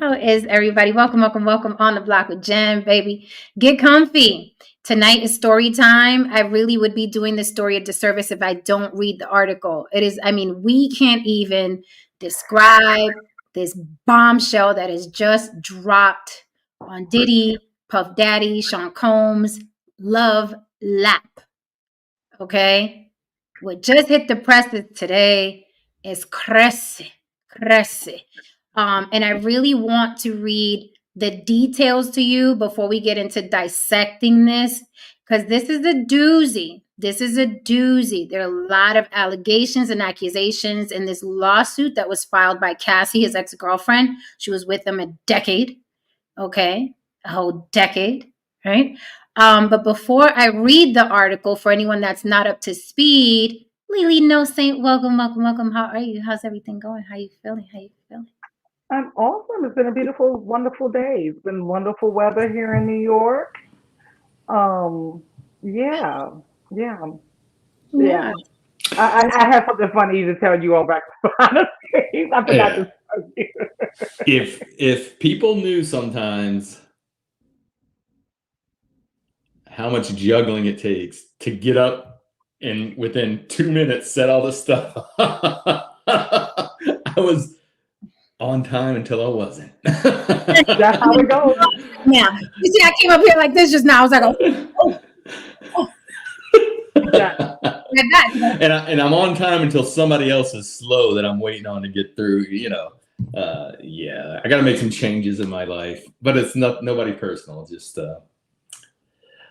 How is everybody? Welcome, welcome, welcome on the block with Jen, baby. Get comfy. Tonight is story time. I really would be doing this story a disservice if I don't read the article. We can't even describe this bombshell that is just dropped on Diddy, Puff Daddy, Sean Combs, Love Lap. Okay? What just hit the presses today is crazy. And I really want to read the details to you before we get into dissecting this, because this is a doozy. This is a doozy. There are a lot of allegations and accusations in this lawsuit that was filed by Cassie, his ex-girlfriend. She was with him a decade, okay? A whole decade, right? But before I read the article, for anyone that's not up to speed, Lily No Saint, welcome, welcome, welcome. How are you? How's everything going? How you feeling? How you feeling? I'm awesome. It's been a beautiful, wonderful day. It's been wonderful weather here in New York. Um, yeah, yeah, yeah. Yeah. I have something funny to tell you all back behind the scenes. I forgot to Yeah. tell you. If people knew sometimes how much juggling it takes to get up and within 2 minutes set all this stuff, I was on time until I wasn't. That's how it goes. Yeah. You see, I came up here like this just now. I was like, oh, Yeah. like that. and I'm on time until somebody else is slow that I'm waiting on to get through. I got to make some changes in my life, but it's nobody personal. Just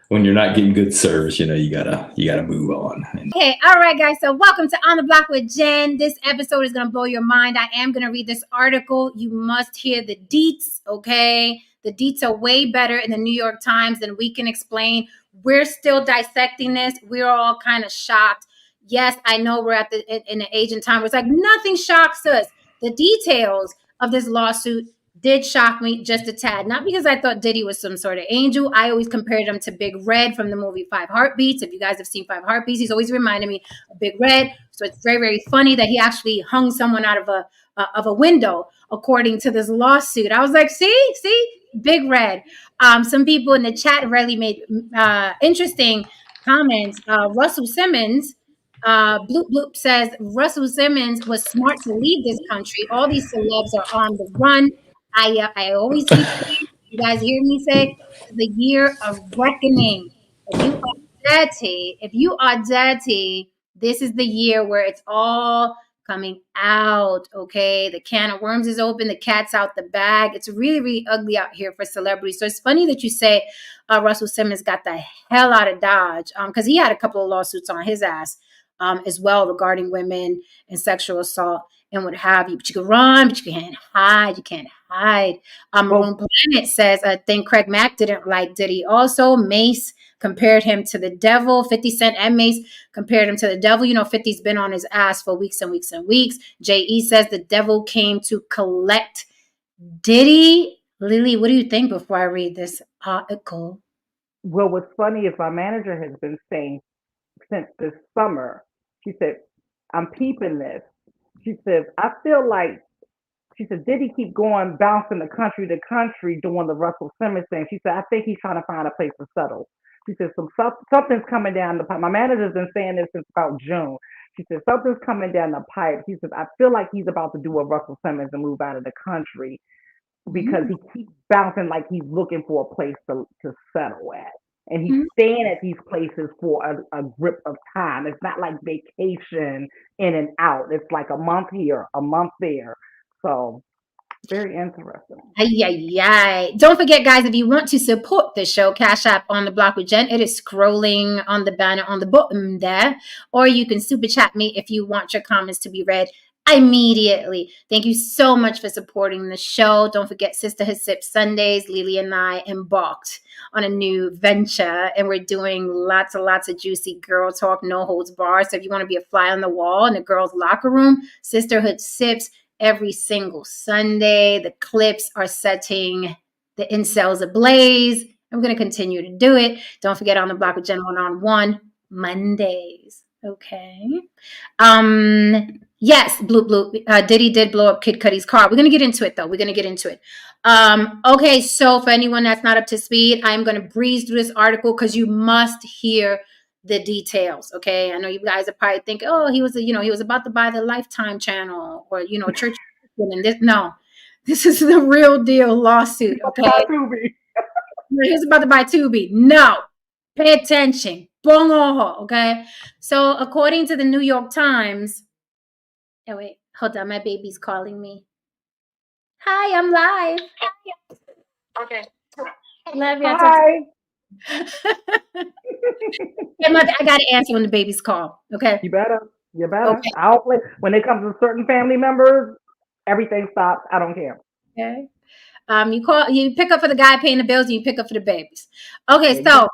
when you're not getting good service, you gotta move on. Okay, all right, guys. So welcome to On the Block with Jen. This episode is gonna blow your mind. I am gonna read this article. You must hear the deets, okay? The deets are way better in the New York Times than we can explain. We're still dissecting this. We're all kind of shocked. Yes, I know we're in the age and time where it's like nothing shocks us. The details of this lawsuit did shock me just a tad. Not because I thought Diddy was some sort of angel. I always compared him to Big Red from the movie Five Heartbeats. If you guys have seen Five Heartbeats, he's always reminded me of Big Red. So it's very, very funny that he actually hung someone out of a window, according to this lawsuit. I was like, see, Big Red. Some people in the chat really made interesting comments. Russell Simmons. Bloop Bloop says Russell Simmons was smart to leave this country. All these celebs are on the run. I always keep saying, you guys hear me say, the year of reckoning. If you are dirty, this is the year where it's all coming out. Okay, the can of worms is open, the cat's out the bag. It's really, really ugly out here for celebrities. So it's funny that you say Russell Simmons got the hell out of Dodge, because he had a couple of lawsuits on his ass as well regarding women and sexual assault and what have you. But you can run, but you can't hide. You can't hide. Maroon Well, Planet says, I think Craig Mack didn't like Diddy. Also, Mace compared him to the devil. 50 Cent and Mace compared him to the devil. 50's been on his ass for weeks and weeks and weeks. J.E. says the devil came to collect Diddy. Lily, what do you think before I read this article? well, what's funny is my manager has been saying since this summer. She said, "I'm peeping this." She said, "I feel like." She said, "Did he keep going, bouncing the country to country, doing the Russell Simmons thing?" She said, "I think he's trying to find a place to settle." She said, something's coming down the pipe. My manager's been saying this since about June. She said, something's coming down the pipe. She said, "I feel like he's about to do a Russell Simmons and move out of the country because he keeps bouncing like he's looking for a place to settle at. And he's Mhm. staying at these places for a grip of time. It's not like vacation in and out. It's like a month here, a month there. So very interesting. Ay, ay, ay. Don't forget, guys, if you want to support the show, Cash App on the Block with Jen. It is scrolling on the banner on the bottom there. Or you can super chat me if you want your comments to be read immediately. Thank you so much for supporting the show. Don't forget Sisterhood Sip Sundays. Lily and I embarked on a new venture, and we're doing lots and lots of juicy girl talk, no holds barred. So if you want to be a fly on the wall in the girls' locker room, Sisterhood Sips every single Sunday. The clips are setting the incels ablaze. I'm going to continue to do it. Don't forget On the Block with Jen 1-on-1 Mondays. Okay. Yes, blue. Diddy did blow up Kid Cudi's car. We're gonna get into it though. We're gonna get into it. Okay, so for anyone that's not up to speed, I'm gonna breeze through this article because you must hear the details. Okay, I know you guys are probably thinking, oh, he was, he was about to buy the Lifetime channel or church. And this, no, this is the real deal lawsuit. Okay, he was about to buy Tubi. No, pay attention. Bong ojo, okay? So, according to the New York Times, oh, wait, hold on. My baby's calling me. Hi, I'm live. Okay. Love you. Hi. Hey, mother, I got to answer when the baby's call, okay? You better. Okay. I'll play. When it comes to certain family members, everything stops. I don't care. Okay. You pick up for the guy paying the bills and you pick up for the babies. Okay, There you so go.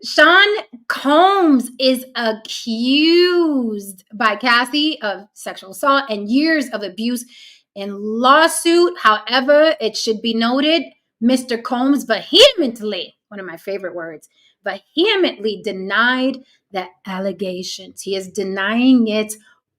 Sean Combs is accused by Cassie of sexual assault and years of abuse in lawsuit. However, it should be noted, Mr. Combs vehemently, one of my favorite words, vehemently denied the allegations. He is denying it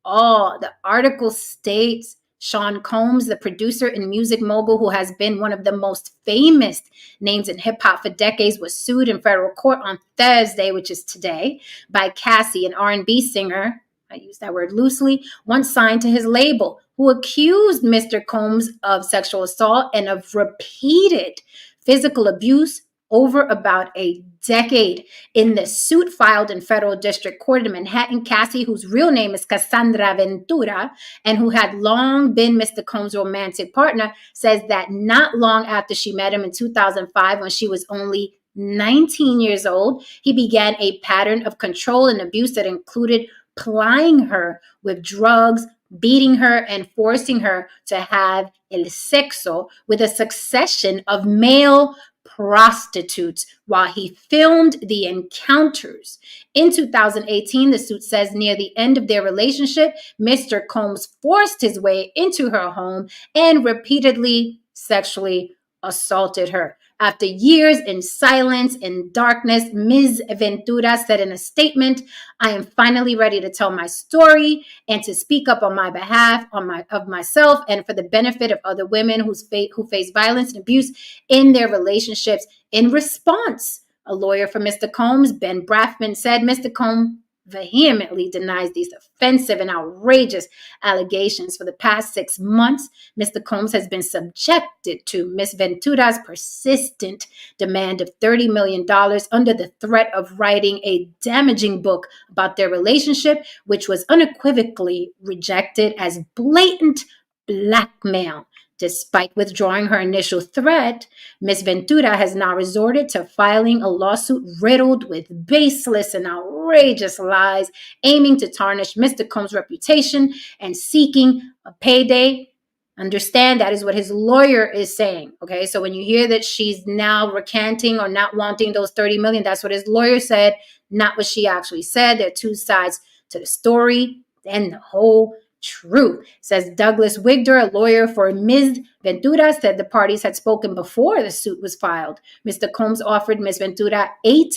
all. The article states Sean Combs, the producer and music mogul who has been one of the most famous names in hip hop for decades, was sued in federal court on Thursday, which is today, by Cassie, an R&B singer. I use that word loosely, once signed to his label, who accused Mr. Combs of sexual assault and of repeated physical abuse over about a decade. In the suit filed in federal district court in Manhattan, Cassie, whose real name is Cassandra Ventura, and who had long been Mr. Combs' romantic partner, says that not long after she met him in 2005, when she was only 19 years old, he began a pattern of control and abuse that included plying her with drugs, beating her, and forcing her to have el sexo with a succession of male prostitutes while he filmed the encounters. In 2018, the suit says near the end of their relationship, Mr. Combs forced his way into her home and repeatedly sexually assaulted her. After years in silence and darkness, Ms. Ventura said in a statement, "I am finally ready to tell my story and to speak up on my behalf, of myself, and for the benefit of other women who face violence and abuse in their relationships." In response, a lawyer for Mr. Combs, Ben Brafman, said Mr. Combs vehemently denies these offensive and outrageous allegations. For the past 6 months, Mr. Combs has been subjected to Ms. Ventura's persistent demand of $30 million under the threat of writing a damaging book about their relationship, which was unequivocally rejected as blatant blackmail. Despite withdrawing her initial threat, Ms. Ventura has now resorted to filing a lawsuit riddled with baseless and outrageous lies, aiming to tarnish Mr. Combs' reputation and seeking a payday. Understand that is what his lawyer is saying. Okay, so when you hear that she's now recanting or not wanting those 30 million, that's what his lawyer said, not what she actually said. There are two sides to the story and the whole truth. Says Douglas Wigder, a lawyer for Ms. Ventura, said the parties had spoken before the suit was filed. Mr. Combs offered Ms. Ventura 8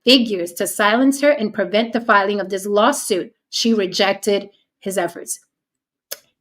figures to silence her and prevent the filing of this lawsuit. She rejected his efforts.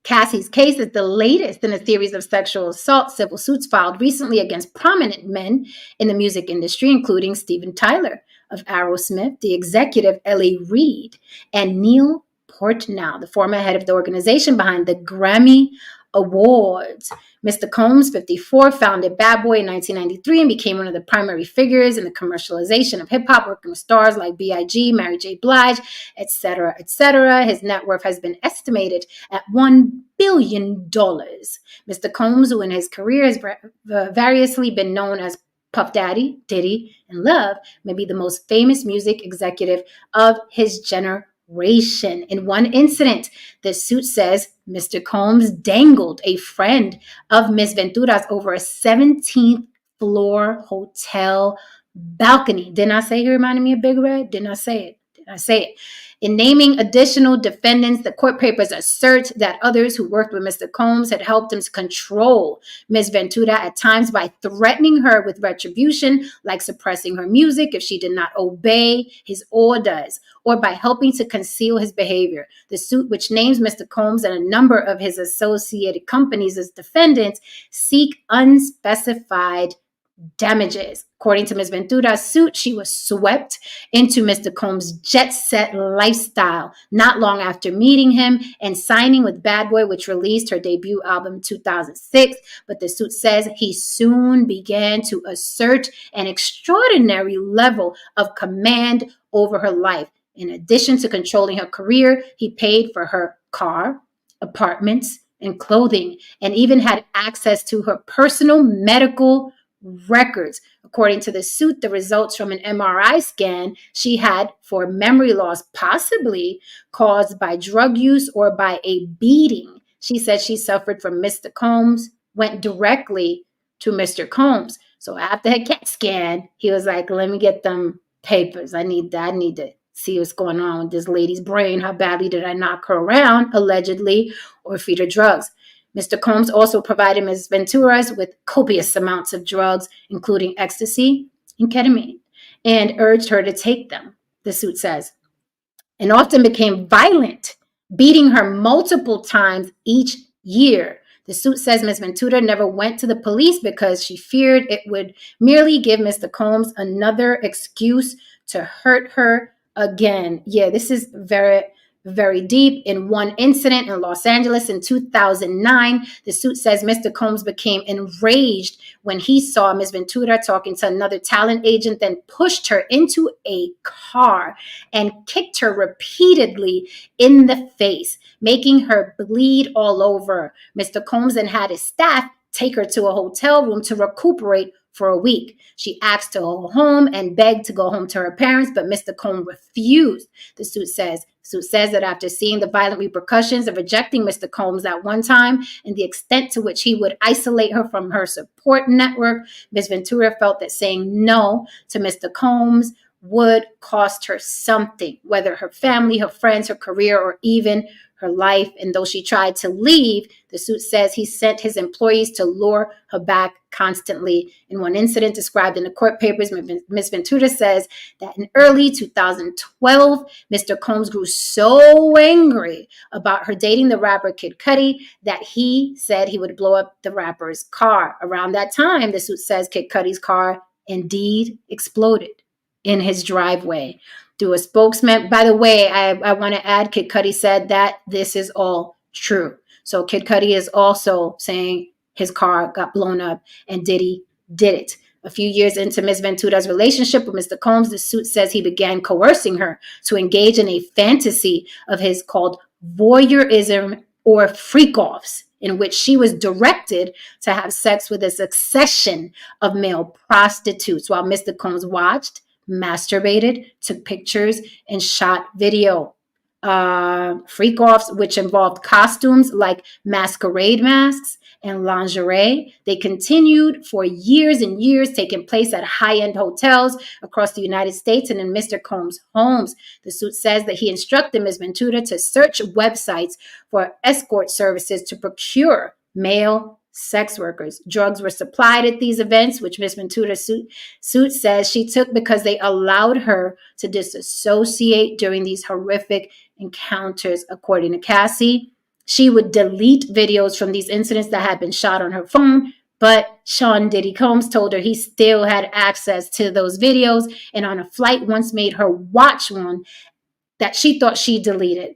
Cassie's case is the latest in a series of sexual assault civil suits filed recently against prominent men in the music industry, including Steven Tyler of Aerosmith, the executive L.A. Reid, and Neil Portnow, the former head of the organization behind the Grammy Awards. Mr. Combs, 54, founded Bad Boy in 1993 and became one of the primary figures in the commercialization of hip-hop, working with stars like B.I.G., Mary J. Blige, etc., etc. His net worth has been estimated at $1 billion. Mr. Combs, who in his career has variously been known as Puff Daddy, Diddy, and Love, may be the most famous music executive of his generation. In one incident, the suit says Mr. Combs dangled a friend of Ms. Ventura's over a 17th floor hotel balcony. Didn't I say he reminded me of Big Red? Didn't I say it? I say it. In naming additional defendants, the court papers assert that others who worked with Mr. Combs had helped him to control Ms. Ventura at times by threatening her with retribution, like suppressing her music if she did not obey his orders, or by helping to conceal his behavior. The suit, which names Mr. Combs and a number of his associated companies as defendants, seek unspecified damages. According to Ms. Ventura's suit, she was swept into Mr. Combs' jet-set lifestyle not long after meeting him and signing with Bad Boy, which released her debut album in 2006. But the suit says he soon began to assert an extraordinary level of command over her life. In addition to controlling her career, he paid for her car, apartments, and clothing, and even had access to her personal medical records. According to the suit, the results from an MRI scan she had for memory loss, possibly caused by drug use or by a beating she said she suffered from Mr. Combs, went directly to Mr. Combs. So after her CAT scan, he was like, let me get them papers. I need that. I need to see what's going on with this lady's brain. How badly did I knock her around, allegedly, or feed her drugs? Mr. Combs also provided Ms. Venturas with copious amounts of drugs, including ecstasy and ketamine, and urged her to take them, the suit says, and often became violent, beating her multiple times each year. The suit says Ms. Ventura never went to the police because she feared it would merely give Mr. Combs another excuse to hurt her again. Yeah, this is very, very deep. In one incident in Los Angeles in 2009, the suit says Mr. Combs became enraged when he saw Ms. Ventura talking to another talent agent, then pushed her into a car and kicked her repeatedly in the face, making her bleed all over. Mr. Combs then had his staff take her to a hotel room to recuperate for a week. She asked to go home and begged to go home to her parents, but Mr. Combs refused, the suit says. The suit says that after seeing the violent repercussions of rejecting Mr. Combs at one time and the extent to which he would isolate her from her support network, Ms. Ventura felt that saying no to Mr. Combs would cost her something, whether her family, her friends, her career, or even her life. And though she tried to leave, the suit says he sent his employees to lure her back constantly. In one incident described in the court papers, Ms. Ventura says that in early 2012, Mr. Combs grew so angry about her dating the rapper Kid Cudi that he said he would blow up the rapper's car. Around that time, the suit says Kid Cudi's car indeed exploded in his driveway. Through a spokesman. By the way, I want to add, Kid Cudi said that this is all true. So Kid Cudi is also saying his car got blown up and Diddy did it. A few years into Ms. Ventura's relationship with Mr. Combs, the suit says he began coercing her to engage in a fantasy of his called voyeurism or freak-offs, in which she was directed to have sex with a succession of male prostitutes while Mr. Combs watched, masturbated, took pictures, and shot video. Freak-offs, which involved costumes like masquerade masks and lingerie. They continued for years and years, taking place at high-end hotels across the United States and in Mr. Combs' homes. The suit says that he instructed Ms. Ventura to search websites for escort services to procure male sex workers. Drugs were supplied at these events, which Ms. Ventura's suit says she took because they allowed her to disassociate during these horrific encounters. According to Cassie, she would delete videos from these incidents that had been shot on her phone, but Sean Diddy Combs told her he still had access to those videos, and on a flight once made her watch one that she thought she deleted.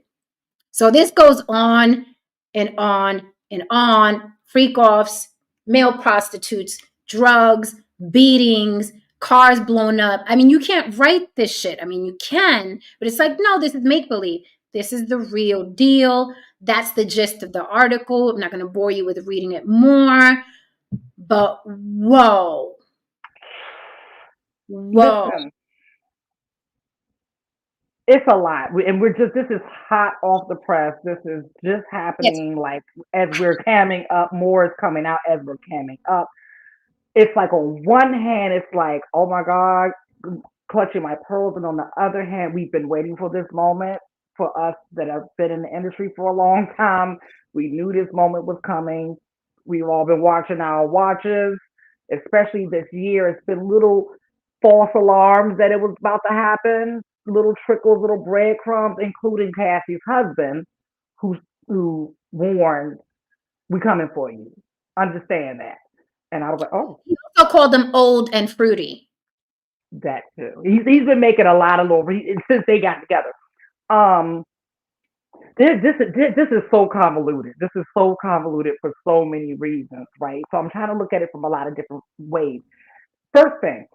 So this goes on and on and on. Freak-offs, male prostitutes, drugs, beatings, cars blown up. I mean, you can't write this shit. I mean, you can, but it's like, no, this is make-believe. This is the real deal. That's the gist of the article. I'm not going to bore you with reading it more, but whoa. Listen, it's a lot, and this is hot off the press. This is just happening. Yes. Like as we're camming up, more is coming out as we're camming up. It's like on one hand, it's like, oh my God, clutching my pearls. And on the other hand, we've been waiting for this moment. For us that have been in the industry for a long time, we knew this moment was coming. We've all been watching our watches, especially this year. It's been little false alarms that it was about to happen, little trickles, little breadcrumbs, including Cassie's husband, who who warned, "We coming for you. Understand that." And I was like, "Oh, He also called them old and fruity. that too." He's been making a lot of little since they got together. Um, this is so convoluted. This is so convoluted for so many reasons, right? So I'm trying to look at it from a lot of different ways. First thing,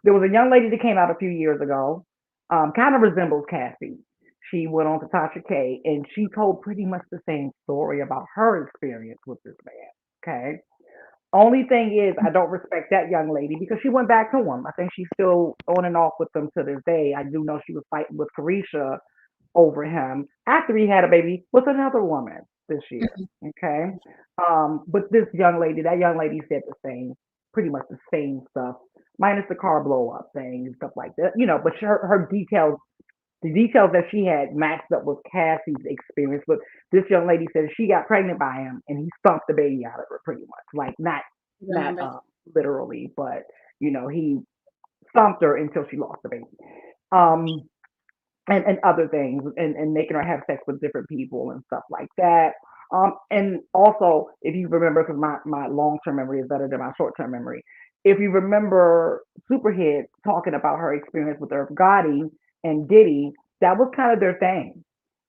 there was a young lady that came out a few years ago, kind of resembles Cassie. She went on to Tasha K, and she told pretty much the same story about her experience with this man. Okay. Only thing is, I don't respect that young lady because she went back to him. I think she's still on and off with them to this day. I do know she was fighting with Carisha over him after he had a baby with another woman this year. Mhm. Okay. But this young lady, that young lady said the same, pretty much the same stuff, minus the car blow up thing and stuff like that. But her details, the details that she had matched up with Cassie's experience. But this young lady said she got pregnant by him and he stomped the baby out of her pretty much. Like not Remember? literally, but he stomped her until she lost the baby. Um and other things and making her have sex with different people and stuff like that. And also, if you remember, because my long term memory is better than my short term memory, if you remember Superhead talking about her experience with Irv Gotti and Diddy, that was kind of their thing,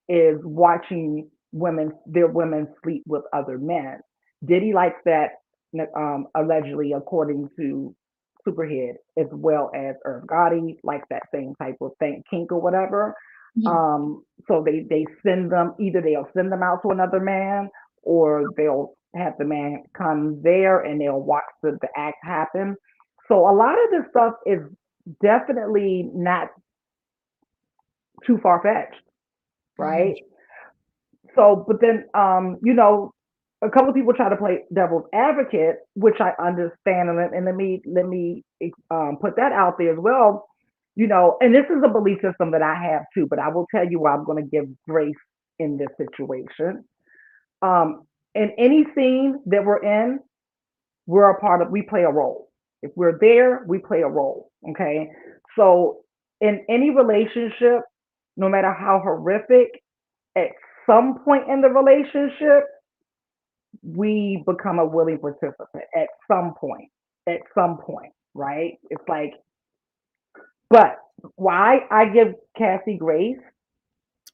is watching their women sleep with other men. Diddy likes that, allegedly, according to Superhead, as well as Irv Gotti, likes that same type of thing, kink or whatever. Mhm. So they send them, either they'll send them out to another man, or they'll have the man come there and they'll watch the act happen. So a lot of this stuff is definitely not too far fetched, Mhm. right? So, but then, a couple of people try to play devil's advocate, which I understand, and let me put that out there as well. And this is a belief system that I have too, but I will tell you why I'm going to give grace in this situation. Um, in any scene that we're in, we're a part of. We play a role. If we're there, we play a role. Okay, so in any relationship, no matter how horrific, at some point in the relationship, we become a willing participant at some point. At some point, right? It's like, but why I give Cassie grace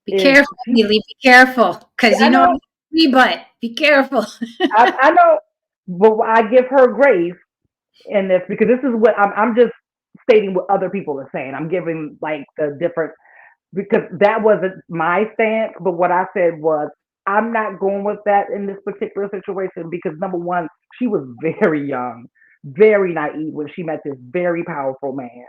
Be is careful, she. Haley. Be careful, because I know, but be careful. I know, but I give her grace in this because this is what I'm just stating what other people are saying. I'm giving like the different, because that wasn't my stance, but what I said was I'm not going with that in this particular situation because number one, she was very young, very naive when she met this very powerful man.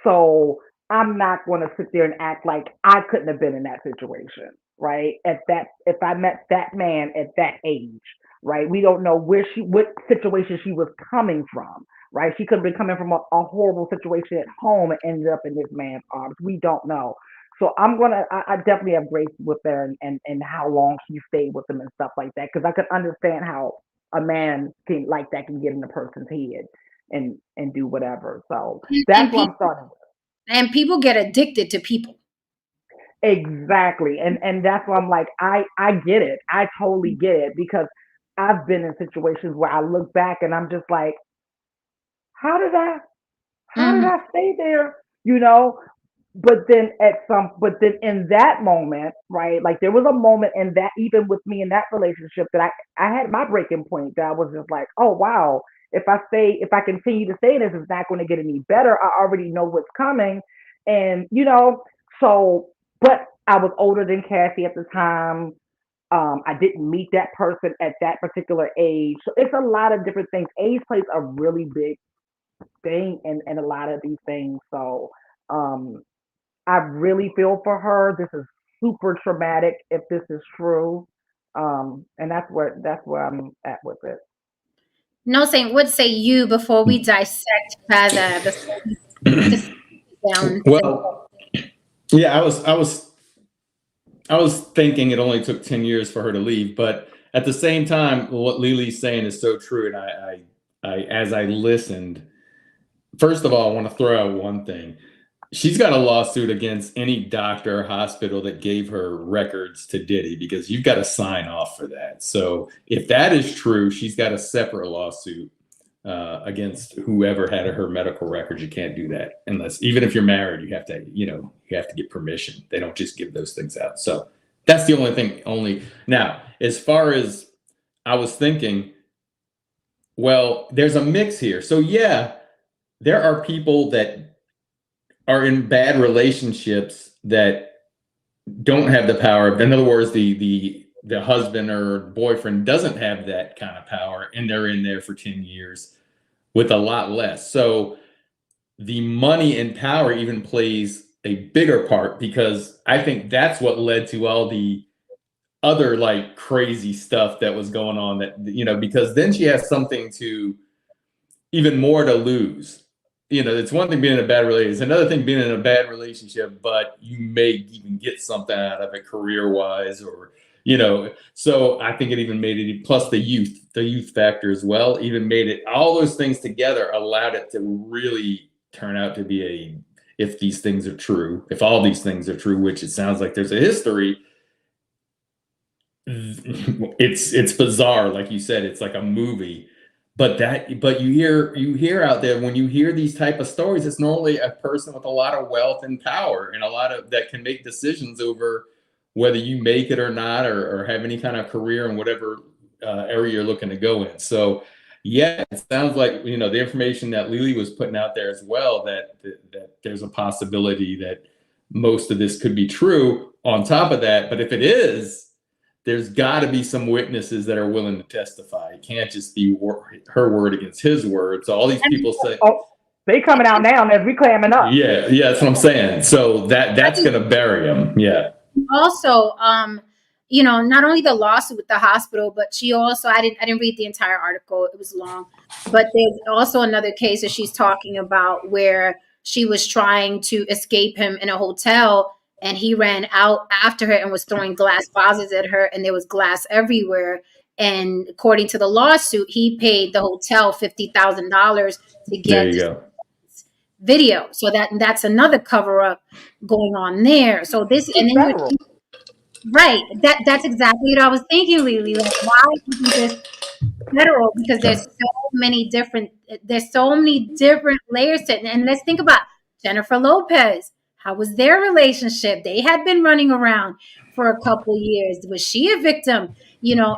So I'm not going to sit there and act like I couldn't have been in that situation, right? If I met that man at that age, right? We don't know what situation she was coming from, right? She could have been coming from a horrible situation at home and ended up in this man's arms. We don't know. So I definitely have grace with her and how long she stayed with him and stuff like that. Cause I could understand how a man can like that can get in a person's head and do whatever. So and that's what I'm people starting with. and people get addicted to people. Exactly. And that's why I'm like, I get it. I totally get it because I've been in situations where I look back and I'm just like, how did I how did Mhm. I stay there? You know, but then in that moment, right, like there was a moment in that, even with me in that relationship, that I had my breaking point, that I was just like, oh wow, if I continue to stay in this, it's not going to get any better. I already know what's coming. And so, but I was older than Cassie at the time. I didn't meet that person at that particular age, so it's a lot of different things. Age plays a really big thing in a lot of these things. So um I really feel for her. This is super traumatic if this is true. And that's where I'm at with it. No, saying what say you before we dissect further, before we discuss. down. Well, yeah, I was thinking it only took 10 years for her to leave, but at the same time, what Lily's saying is so true. And as I listened, first of all, I want to throw out one thing. She's got a lawsuit against any doctor or hospital that gave her records to Diddy, because you've got to sign off for that. So if that is true, she's got a separate lawsuit against whoever had her medical records. You can't do that unless, even if you're married, you have to get permission. They don't just give those things out. So that's the only thing. Now, as far as I was thinking, well, there's a mix here. So yeah, there are people that are in bad relationships that don't have the power. In other words, the husband or boyfriend doesn't have that kind of power, and they're in there for 10 years with a lot less. So the money and power even plays a bigger part, because I think that's what led to all the other like crazy stuff that was going on, that, because then she has something to even more to lose. It's one thing being in a bad relationship. It's another thing being in a bad relationship, but you may even get something out of it career-wise, or, so I think it even made it, plus the youth factor as well, even made it, all those things together allowed it to really turn out to be if these things are true, if all these things are true, which it sounds like there's a history, it's bizarre. Like you said, it's like a movie. But you hear out there, when you hear these type of stories, it's normally a person with a lot of wealth and power, and a lot of that can make decisions over whether you make it or not, or have any kind of career in whatever area you're looking to go in. So yeah, it sounds like, the information that Lily was putting out there as well, that there's a possibility that most of this could be true on top of that. But if it is, there's got to be some witnesses that are willing to testify. It can't just be her word against his word. So all these people say, they coming out now as we clamming up. Yeah, that's what I'm saying. So that's going to bury him. Yeah. Also, not only the lawsuit with the hospital, but she also, I didn't read the entire article. It was long, but there's also another case that she's talking about where she was trying to escape him in a hotel, and he ran out after her and was throwing glass vases at her, and there was glass everywhere. And according to the lawsuit, he paid the hotel $50,000 to get There you go. video. So that's another cover up going on there. So this, and then right, that's exactly what I was thinking, Lily. Like, why isn't this federal? Because there's so many different layers to it. And let's think about Jennifer Lopez. How was their relationship? They had been running around for a couple years. Was she a victim,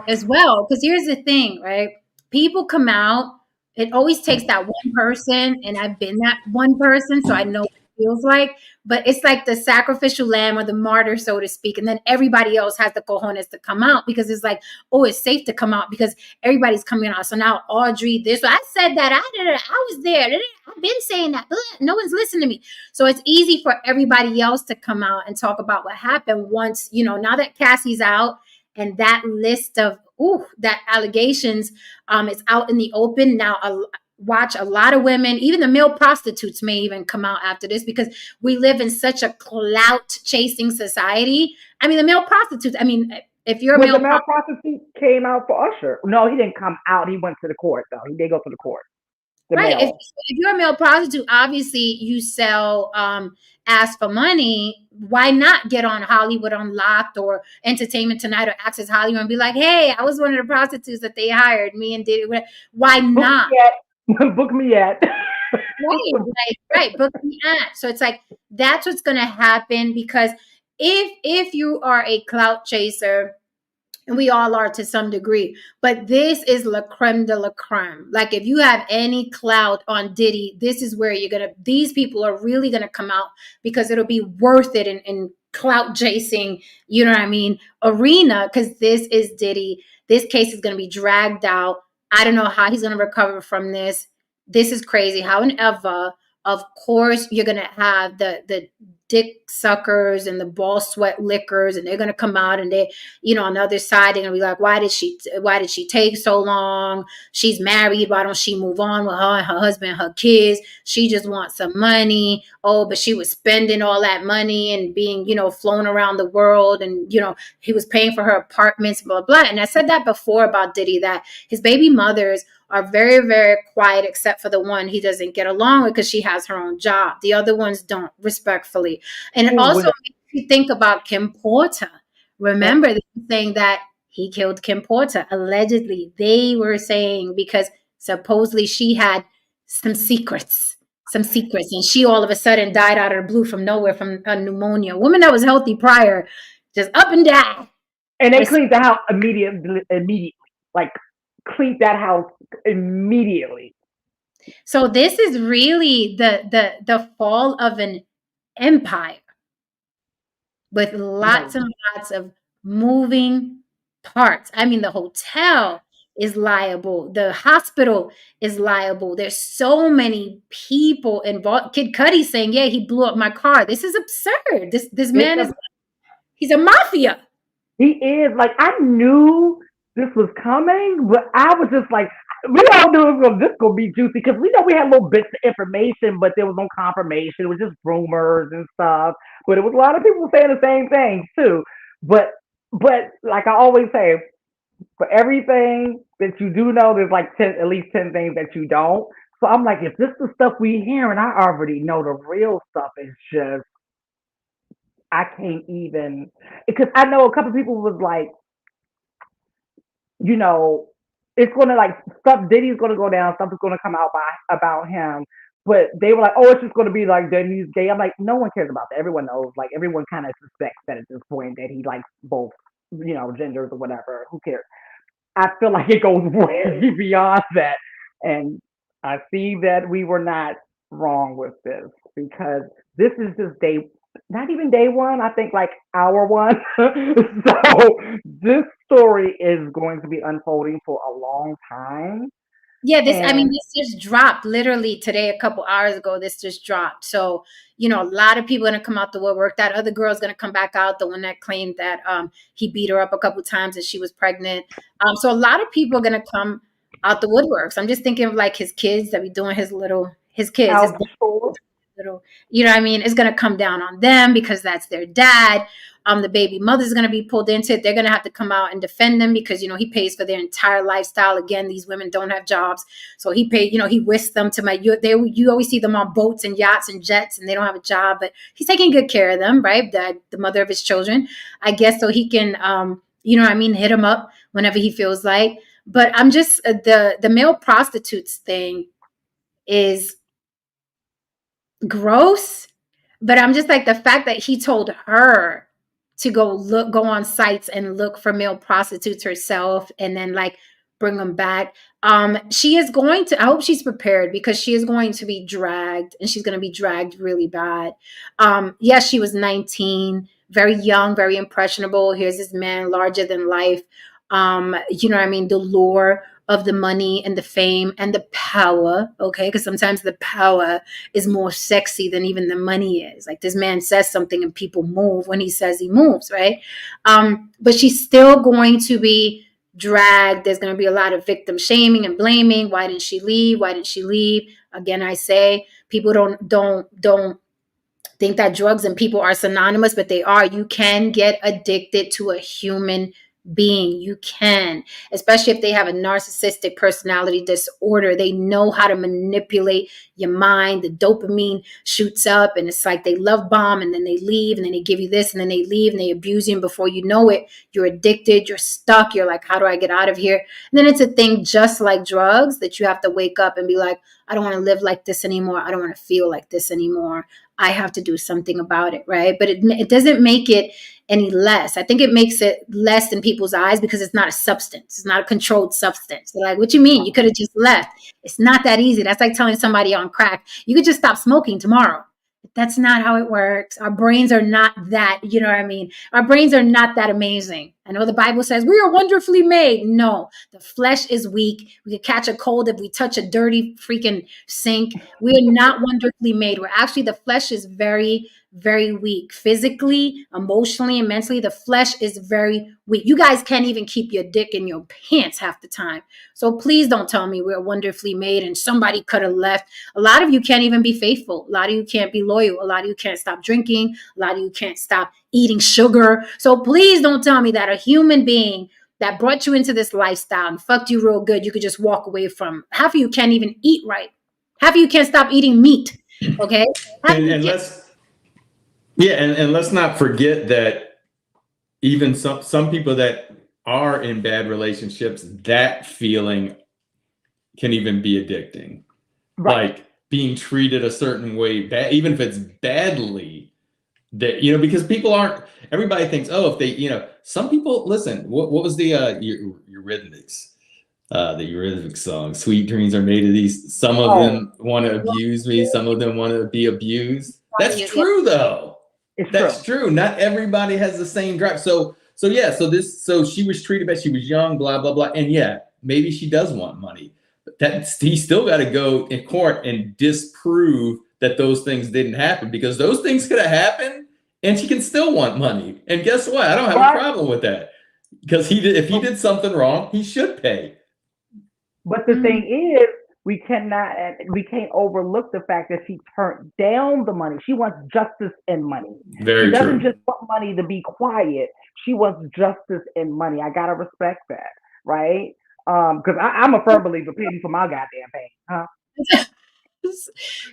as well? Because here's the thing, right? People come out. It always takes that one person, and I've been that one person, so I know what it feels like. But it's like the sacrificial lamb or the martyr, so to speak. And then everybody else has the cojones to come out, because it's like, oh, it's safe to come out because everybody's coming out. So now Audrey, I said that, I did it, I was there. I've been saying that. No one's listening to me. So it's easy for everybody else to come out and talk about what happened once, now that Cassie's out and that list of, that allegations is out in the open. Now, watch a lot of women, even the male prostitutes may even come out after this, because we live in such a clout chasing society. I mean, the male prostitutes, if you're the male prostitute came out for Usher. No, he didn't come out. He went to the court, though. He did go to the court. Right. If you're a male prostitute, obviously you sell ask for money. Why not get on Hollywood Unlocked or Entertainment Tonight or Access Hollywood and be like, hey, I was one of the prostitutes that they hired me and did it. Why not? Book me at. Right. Book me at. So it's like, that's what's going to happen, because if you are a clout chaser, and we all are to some degree, but this is la creme de la creme. Like, if you have any clout on Diddy, this is where these people are really going to come out, because it'll be worth it in clout chasing, arena, because this is Diddy. This case is going to be dragged out. I don't know how he's going to recover from this. This is crazy. However, of course you're gonna have the dick suckers and the ball sweat lickers, and they're gonna come out, and they, on the other side, they're gonna be like, why did she take so long? She's married, why don't she move on with her and her husband, her kids? She just wants some money. Oh, but she was spending all that money and being, flown around the world, and he was paying for her apartments, blah blah. And I said that before about Diddy, that his baby mothers are very, very quiet, except for the one he doesn't get along with because she has her own job. The other ones don't, respectfully. And it also makes you think about Kim Porter. Remember, they were saying that he killed Kim Porter. Allegedly, they were saying, because supposedly she had some secrets, and she all of a sudden died out of the blue from nowhere from a pneumonia. A woman that was healthy prior, just up and down. And they cleaned the house immediately. Like, cleaned that house immediately. So this is really the fall of an empire with lots and lots of moving parts. I mean, the hotel is liable. The hospital is liable. There's so many people involved. Kid Cudi saying, yeah, he blew up my car. This is absurd. This man he's a mafia. He is. Like, I knew this was coming, but I was just like, we all knew this was going to be juicy, because we know we had little bits of information, but there was no confirmation. It was just rumors and stuff. But it was a lot of people saying the same thing too. But like I always say, for everything that you do know, there's like at least 10 things that you don't. So I'm like, if this is the stuff we hear, and I already know the real stuff is just, I can't even, because I know a couple of people was like, it's gonna, like, stuff, Diddy's gonna go down, stuff is gonna come out about him. But they were like, oh, it's just gonna be like that he's gay. I'm like, no one cares about that. Everyone knows, like, everyone kind of suspects that at this point that he likes both, genders or whatever. Who cares? I feel like it goes way beyond that. And I see that we were not wrong with this, because this is just not even day one, I think like hour one. So this story is going to be unfolding for a long time. Yeah, this just dropped literally today, a couple hours ago. This just dropped. So, a lot of people are going to come out the woodwork. That other girl's going to come back out, the one that claimed that he beat her up a couple times and she was pregnant. So a lot of people are going to come out the woodworks. I'm just thinking of like his kids that be doing his kids. His little, what I mean? It's going to come down on them because that's their dad. The baby mother's going to be pulled into it. They're going to have to come out and defend them because, he pays for their entire lifestyle. Again, these women don't have jobs. So he paid, he whisked them to you always see them on boats and yachts and jets, and they don't have a job, but he's taking good care of them, right? The mother of his children, I guess, so he can, hit them up whenever he feels like. But I'm just, the male prostitutes thing is gross, but I'm just like, the fact that he told her to go on sites and look for male prostitutes herself and then like bring them back. She is going to, I hope she's prepared, because she is going to be dragged, and she's going to be dragged really bad. Yes, she was 19, very young, very impressionable. Here's this man, larger than life. The lure of the money and the fame and the power, okay? Because sometimes the power is more sexy than even the money is. Like, this man says something and people move when he says he moves, right? But she's still going to be dragged. There's going to be a lot of victim shaming and blaming. Why didn't she leave? Why didn't she leave? Again, I say, people don't think that drugs and people are synonymous, but they are. You can get addicted to a human being. You can, especially if they have a narcissistic personality disorder. They know how to manipulate your mind. The dopamine shoots up, and it's like they love bomb, and then they leave, and then they give you this, and then they leave, and they abuse you, and before you know it, you're addicted, you're stuck, you're like, how do I get out of here? And then it's a thing just like drugs, that you have to wake up and be like, I don't want to live like this anymore. I don't want to feel like this anymore. I have to do something about it, right? But it doesn't make it any less. I think it makes it less in people's eyes because it's not a substance. It's not a controlled substance. They're like, what you mean? You could have just left. It's not that easy. That's like telling somebody on crack, you could just stop smoking tomorrow. That's not how it works. Our brains are not that, Our brains are not that amazing. I know the Bible says we are wonderfully made. No, the flesh is weak. We could catch a cold if we touch a dirty freaking sink. We are not wonderfully made. We're actually, the flesh is very, very weak. Physically, emotionally, and mentally, the flesh is very weak. You guys can't even keep your dick in your pants half the time. So please don't tell me we're wonderfully made and somebody could have left. A lot of you can't even be faithful. A lot of you can't be loyal. A lot of you can't stop drinking. A lot of you can't stop eating sugar. So please don't tell me that a human being that brought you into this lifestyle and fucked you real good, you could just walk away from. Half of you can't even eat right. Half of you can't stop eating meat. Okay. And let's not forget that even some people that are in bad relationships, that feeling can even be addicting. Right. Like being treated a certain way, even if it's badly, that, because people aren't, everybody thinks, oh, if they, some people, listen, what was the Eurythmics? The Eurythmics song, Sweet Dreams Are Made of These. Some of them want to abuse me. Some of them want to be abused. That's true, though. That's true. Not everybody has the same drive. So she was treated bad. She was young, blah, blah, blah. And yeah, maybe she does want money. But he still got to go in court and disprove that those things didn't happen, because those things could have happened and she can still want money. And guess what? I don't have a problem with that, because if he did something wrong, he should pay. But the thing is, we can't overlook the fact that she turned down the money. She wants justice and money. She doesn't just want money to be quiet. She wants justice and money. I gotta respect that, right? Because I'm a firm believer, pay me for my goddamn pain, huh?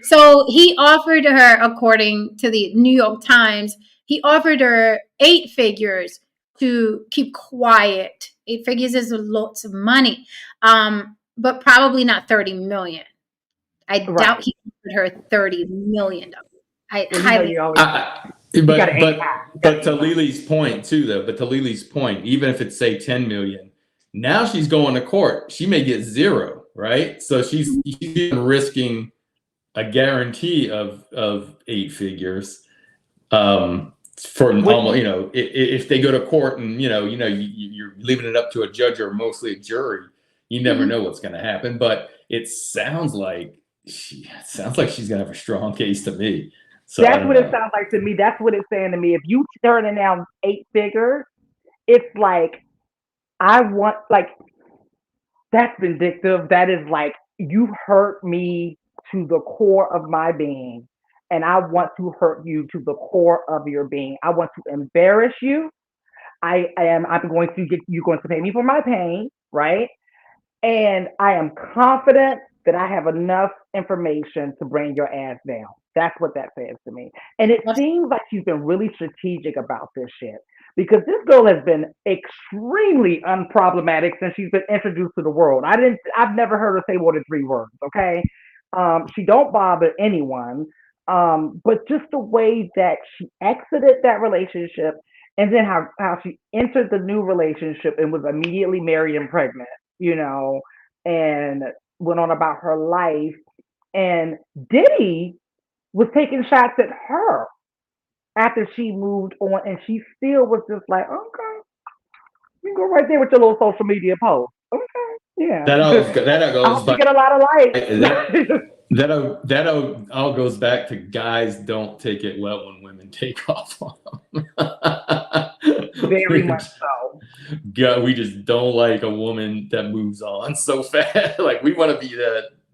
So he offered her, according to the New York Times, he offered her 8 figures to keep quiet. 8 figures is lots of money, but probably not 30 million. I doubt he offered her $30 million. But to Lili's point too, though. But to Lili's point, even if it's say 10 million, now she's going to court. She may get 0, right? So she's risking a guarantee of 8 figures. For almost, if they go to court and you're leaving it up to a judge or mostly a jury, you never know what's going to happen. But it sounds like she's gonna have a strong case to me. So that's what it sounds like to me. That's what it's saying to me. If you turning down 8 figures, it's like, that's vindictive. That is like, you hurt me to the core of my being, and I want to hurt you to the core of your being. I want to embarrass you. I'm going to get you, going to pay me for my pain, right? And I am confident that I have enough information to bring your ass down. That's what that says to me. And it seems like she's been really strategic about this shit, because this girl has been extremely unproblematic since she's been introduced to the world. I've never heard her say more than 3 words, okay? She don't bother anyone. But just the way that she exited that relationship, and then how she entered the new relationship and was immediately married and pregnant, and went on about her life. And Diddy was taking shots at her after she moved on, and she still was just like, okay, you go right there with your little social media post. Okay, yeah. That goes back. Get a lot of likes. That all goes back to guys don't take it well when women take off on them. Very much so. God, we just don't like a woman that moves on so fast. Like, we want to be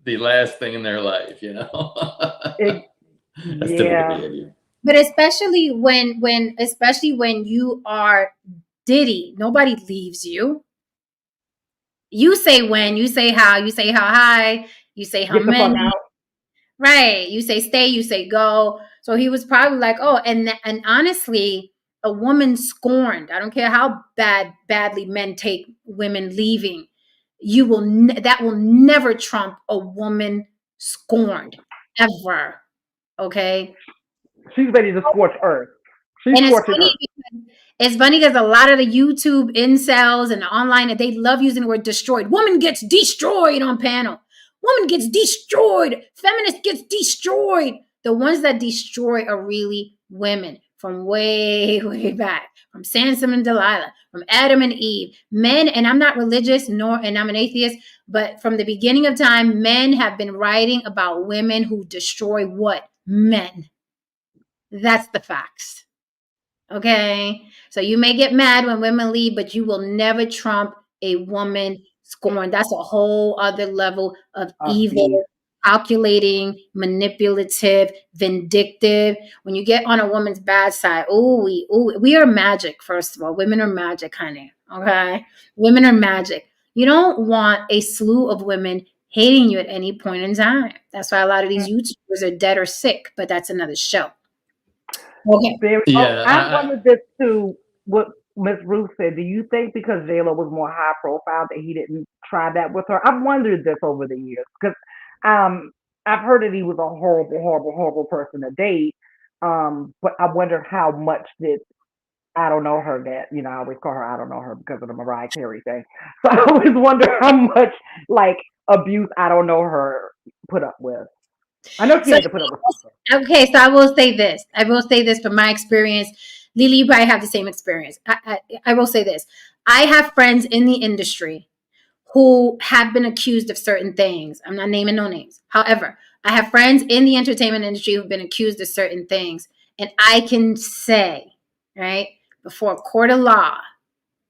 the last thing in their life, That's typical behavior. But especially when you are Diddy, nobody leaves you. You say when, you say how, you say how high, you say how many. Right. You say stay, you say go. So he was probably like, oh, and honestly, a woman scorned. I don't care how badly men take women leaving. That will never trump a woman scorned, ever. Okay. She's ready to scorch earth. It's funny because a lot of the YouTube incels and online, they love using the word destroyed. Woman gets destroyed on panel. Woman gets destroyed. Feminist gets destroyed. The ones that destroy are really women. from way, way back, from Samson and Delilah, from Adam and Eve. Men, and I'm not religious, and I'm an atheist, but from the beginning of time, men have been writing about women who destroy what? Men. That's the facts. Okay? So you may get mad when women leave, but you will never trump a woman scorned. That's a whole other level of evil, calculating, manipulative, vindictive. When you get on a woman's bad side, we are magic, first of all. Women are magic, honey. Okay? Women are magic. You don't want a slew of women hating you at any point in time. That's why a lot of these YouTubers are dead or sick, but that's another show. Okay. Yeah, I wondered this too, what Miss Ruth said. Do you think because J-Lo was more high profile that he didn't try that with her? I've wondered this over the years because I've heard that he was a horrible, horrible, horrible person to date. But I wonder how much did I don't know her that, I always call her I don't know her because of the Mariah Carey thing. So I always wonder how much like abuse I don't know her put up with. I know she had to put up with something. Okay, so I will say this. I will say this from my experience. Lily, you probably have the same experience. I will say this. I have friends in the industry who have been accused of certain things. I'm not naming no names. However, I have friends in the entertainment industry who've been accused of certain things. And I can say, right, before a court of law,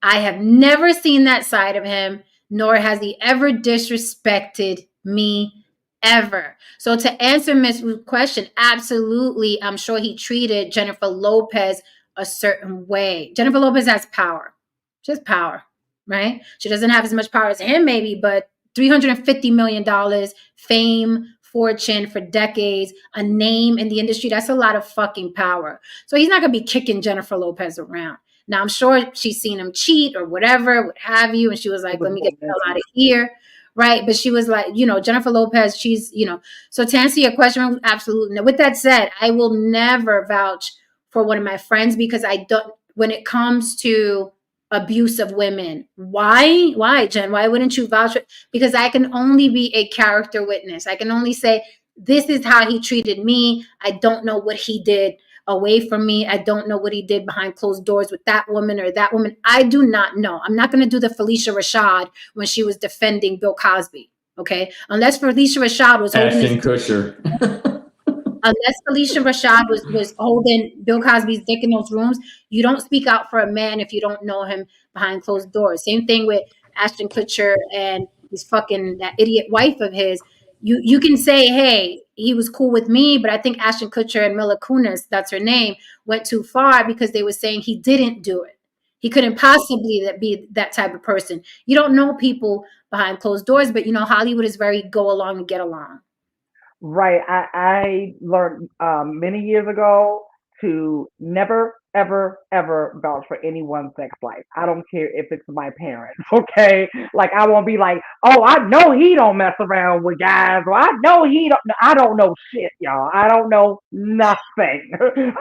I have never seen that side of him, nor has he ever disrespected me ever. So to answer Ms. Ruth's question, absolutely, I'm sure he treated Jennifer Lopez a certain way. Jennifer Lopez has power. She has power, right? She doesn't have as much power as him, maybe, but $350 million, fame, fortune for decades, a name in the industry, that's a lot of fucking power. So he's not going to be kicking Jennifer Lopez around. Now, I'm sure she's seen him cheat or whatever, what have you. And she was like, let me get the hell out of here. Right. But she was like, Jennifer Lopez, she's, so to answer your question, absolutely. Now, with that said, I will never vouch for one of my friends because I don't, when it comes to abuse of women. Why, Jen? Why wouldn't you vouch for? Because I can only be a character witness. I can only say, this is how he treated me. I don't know what he did away from me. I don't know what he did behind closed doors with that woman or that woman. I do not know. I'm not going to do the Felicia Rashad when she was defending Bill Cosby. Okay. Unless Felicia Rashad was holding Ashton Kutcher. Unless Felicia Rashad was holding Bill Cosby's dick in those rooms, you don't speak out for a man if you don't know him behind closed doors. Same thing with Ashton Kutcher and his fucking that idiot wife of his. You can say, hey, he was cool with me, but I think Ashton Kutcher and Mila Kunis, that's her name, went too far because they were saying he didn't do it. He couldn't possibly be that type of person. You don't know people behind closed doors, but Hollywood is very go along and get along. Right. I learned many years ago to never, ever, ever vouch for anyone's sex life. I don't care if it's my parents, okay? Like, I won't be like, oh, I know he don't mess around with guys, or I know he don't. I don't know shit, y'all. I don't know nothing.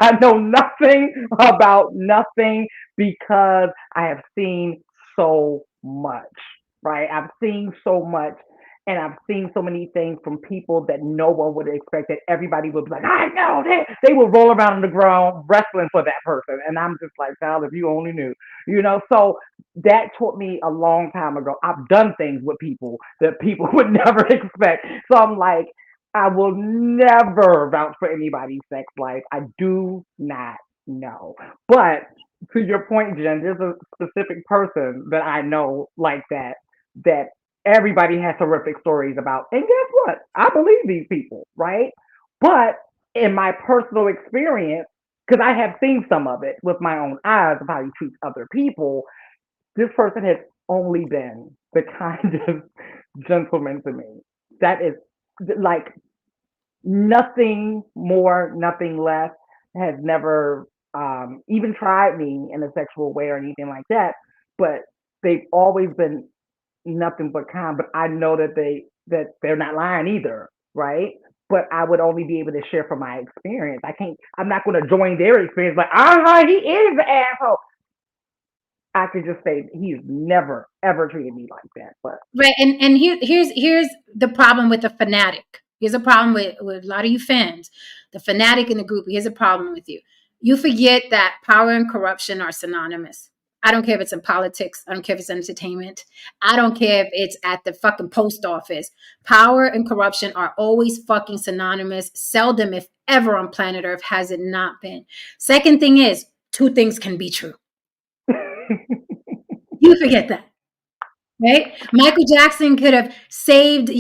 I know nothing about nothing because I have seen so much, right? I've seen so much. And I've seen so many things from people that no one would expect that everybody would be like, I know they will roll around on the ground wrestling for that person. And I'm just like, child, if you only knew, so that taught me a long time ago. I've done things with people that people would never expect. So I'm like, I will never vouch for anybody's sex life. I do not know. But to your point, Jen, there's a specific person that I know like that everybody has horrific stories about. And guess what? I believe these people, right? But in my personal experience, because I have seen some of it with my own eyes of how he treats other people, this person has only been the kind of gentleman to me. That is like nothing more, nothing less, has never even tried me in a sexual way or anything like that. But they've always been nothing but kind, but I know that they're not lying either, right? But I would only be able to share from my experience. I'm not going to join their experience like, he is an asshole. I could just say he's never ever treated me like that. But right, and here's the problem with the fanatic. Here's a problem with a lot of you fans. The fanatic in the group. Here's a problem with you. You forget that power and corruption are synonymous. I don't care if it's in politics. I don't care if it's entertainment. I don't care if it's at the fucking post office. Power and corruption are always fucking synonymous. Seldom, if ever, on planet Earth has it not been. Second thing is, two things can be true. You forget that. Right? Michael Jackson could have saved,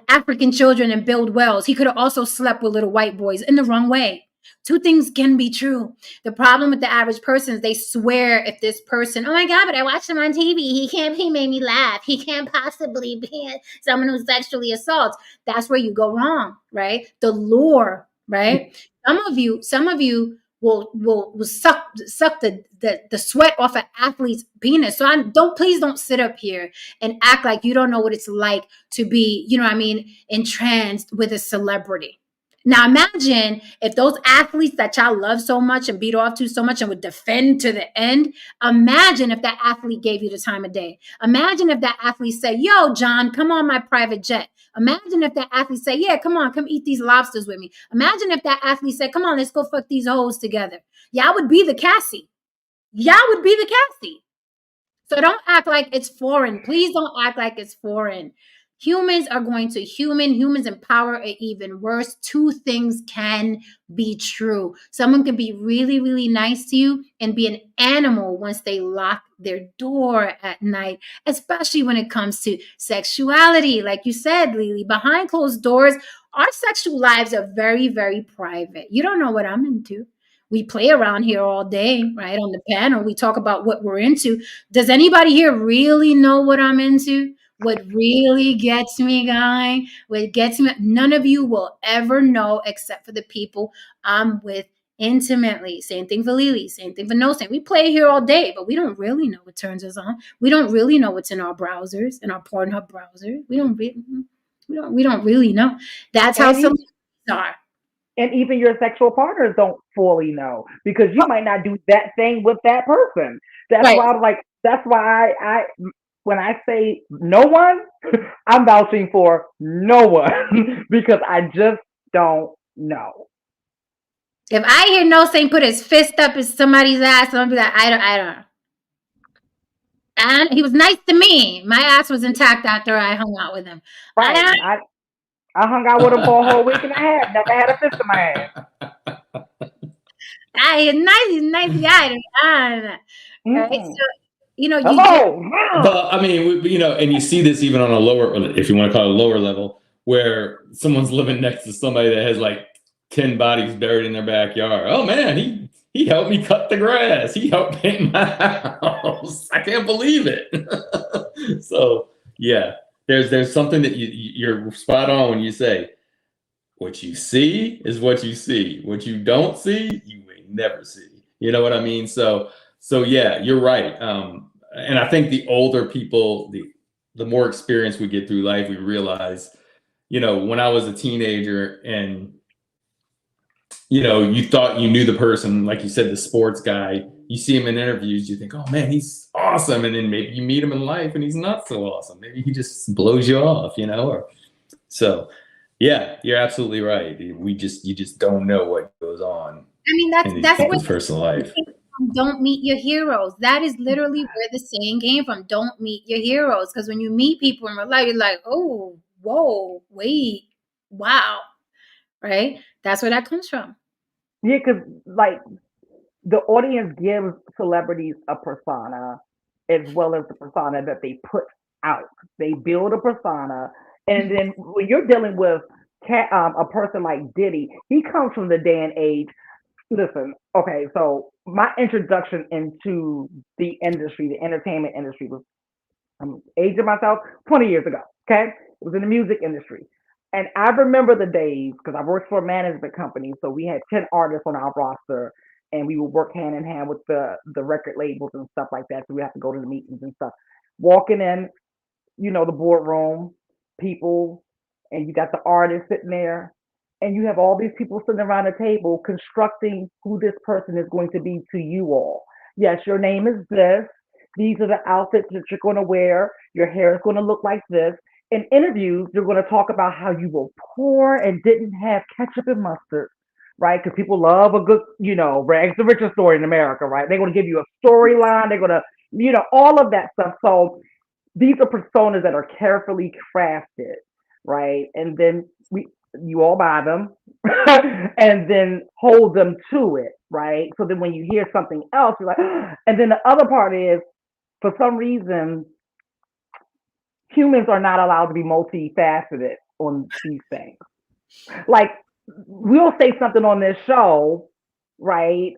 African children and built wells. He could have also slept with little white boys in the wrong way. Two things can be true. The problem with the average person is they swear if this person, oh my God, but I watched him on TV. He made me laugh. He can't possibly be someone who sexually assaults. That's where you go wrong, right? The lure, right? Some of you will suck the sweat off an athlete's penis. So please don't sit up here and act like you don't know what it's like to be, entranced with a celebrity. Now imagine if those athletes that y'all love so much and beat off to so much and would defend to the end. Imagine if that athlete gave you the time of day. Imagine if that athlete said, yo, John, come on my private jet. Imagine if that athlete said, yeah, come eat these lobsters with me. Imagine if that athlete said, come on, let's go fuck these hoes together. Y'all would be the Cassie. Y'all would be the Cassie. So don't act like it's foreign. Please don't act like it's foreign. Humans are going to humans in power are even worse. Two things can be true. Someone can be really, really nice to you and be an animal once they lock their door at night, especially when it comes to sexuality. Like you said, Lily, behind closed doors, our sexual lives are very, very private. You don't know what I'm into. We play around here all day, right? On the panel, we talk about what we're into. Does anybody here really know what I'm into? What really gets me going? What gets me? None of you will ever know except for the people I'm with intimately. Same thing for Lily. Same thing for No Saint. We play here all day, but we don't really know what turns us on. We don't really know what's in our browsers, in our Pornhub browser. We don't really know. That's how some are. And even your sexual partners don't fully know because you might not do that thing with that person. That's Right. why I'm like, that's why I when I say no one, I'm vouching for no one because I just don't know. If I hear No Saint put his fist up in somebody's ass, I'm gonna be like, I don't know. And he was nice to me. My ass was intact after I hung out with him. Right. I hung out with him for a whole week and a half. Never had a fist in my ass. He's a nice guy. Right? Mm-hmm. So, hello. But I mean, and you see this even on a lower, if you want to call it a lower level, where someone's living next to somebody that has like 10 bodies buried in their backyard. Oh man, he helped me cut the grass. He helped paint my house. I can't believe it. So yeah, there's something that you're spot on when you say what you see is what you see. What you don't see, you may never see. You know what I mean? So yeah, you're right. And I think the older people, the more experience we get through life, we realize, when I was a teenager and, you thought you knew the person, like you said, the sports guy, you see him in interviews, you think, oh man, he's awesome. And then maybe you meet him in life and he's not so awesome. Maybe he just blows you off, so yeah, you're absolutely right. You just don't know what goes on. I mean, that's in personal life. Don't meet your heroes. That is literally where the saying came from. Don't meet your heroes. Because when you meet people in real life, you're like, oh, whoa, wait, wow. Right? That's where that comes from. Yeah, because like the audience gives celebrities a persona as well as the persona that they put out. They build a persona. And then when you're dealing with a person like Diddy, he comes from the day and age. Listen, okay, so my introduction into the industry, the entertainment industry, was I'm aging myself 20 years ago. Okay, it was in the music industry, and I remember the days because I worked for a management company, so we had 10 artists on our roster, and we would work hand in hand with the record labels and stuff like that. So we have to go to the meetings and stuff. Walking in, the boardroom, people, and you got the artist sitting there, and you have all these people sitting around the table constructing who this person is going to be to you all. Yes, your name is this. These are the outfits that you're going to wear. Your hair is going to look like this. In interviews, you're going to talk about how you were poor and didn't have ketchup and mustard. right? Because people love a good, rags to riches story in America, right? They're going to give you a storyline. They're going to, all of that stuff. So these are personas that are carefully crafted, right? And then you all buy them and then hold them to it, right? So then when you hear something else, you're like, and then the other part is, for some reason, humans are not allowed to be multifaceted on these things. Like, we'll say something on this show, right?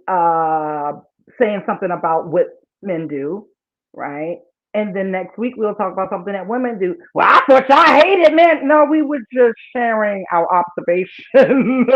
Saying something about what men do, right? And then next week we'll talk about something that women do. Well, I thought y'all hated men. No, we were just sharing our observation.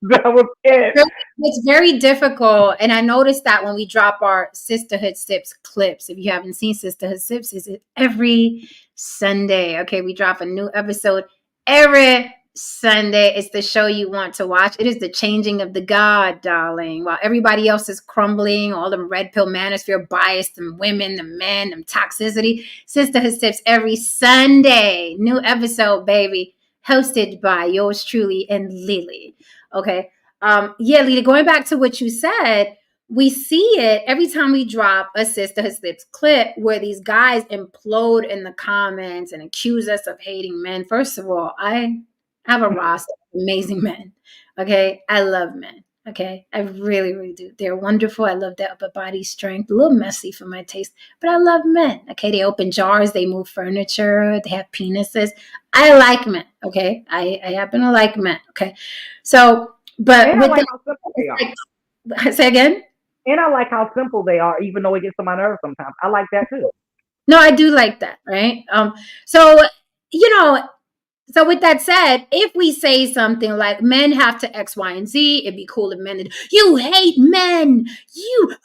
That was it. It's very difficult. And I noticed that when we drop our Sisterhood Sips clips, if you haven't seen Sisterhood Sips, is it every Sunday? Okay, we drop a new episode every Sunday. It's the show you want to watch. It is the changing of the guard, darling. While everybody else is crumbling, all them red pill manosphere bias, them women, the men, them toxicity. Sisterhood Sips every Sunday. New episode, baby. Hosted by yours truly and Lily. Okay. Yeah, Lita, going back to what you said, we see it every time we drop a Sisterhood Sips clip where these guys implode in the comments and accuse us of hating men. First of all, I have a roster of amazing men. Okay. I love men. Okay. I really, really do. They're wonderful. I love their upper body strength. A little messy for my taste, but I love men. Okay. They open jars. They move furniture. They have penises. I like men. Okay. I happen to like men. Okay. So, but and with I like how simple they are. Say again? And I like how simple they are, even though it gets on my nerves sometimes. I like that too. No, I do like that, right? So with that said, if we say something like men have to X, Y, and Z, it'd be cool if men did, you hate men, you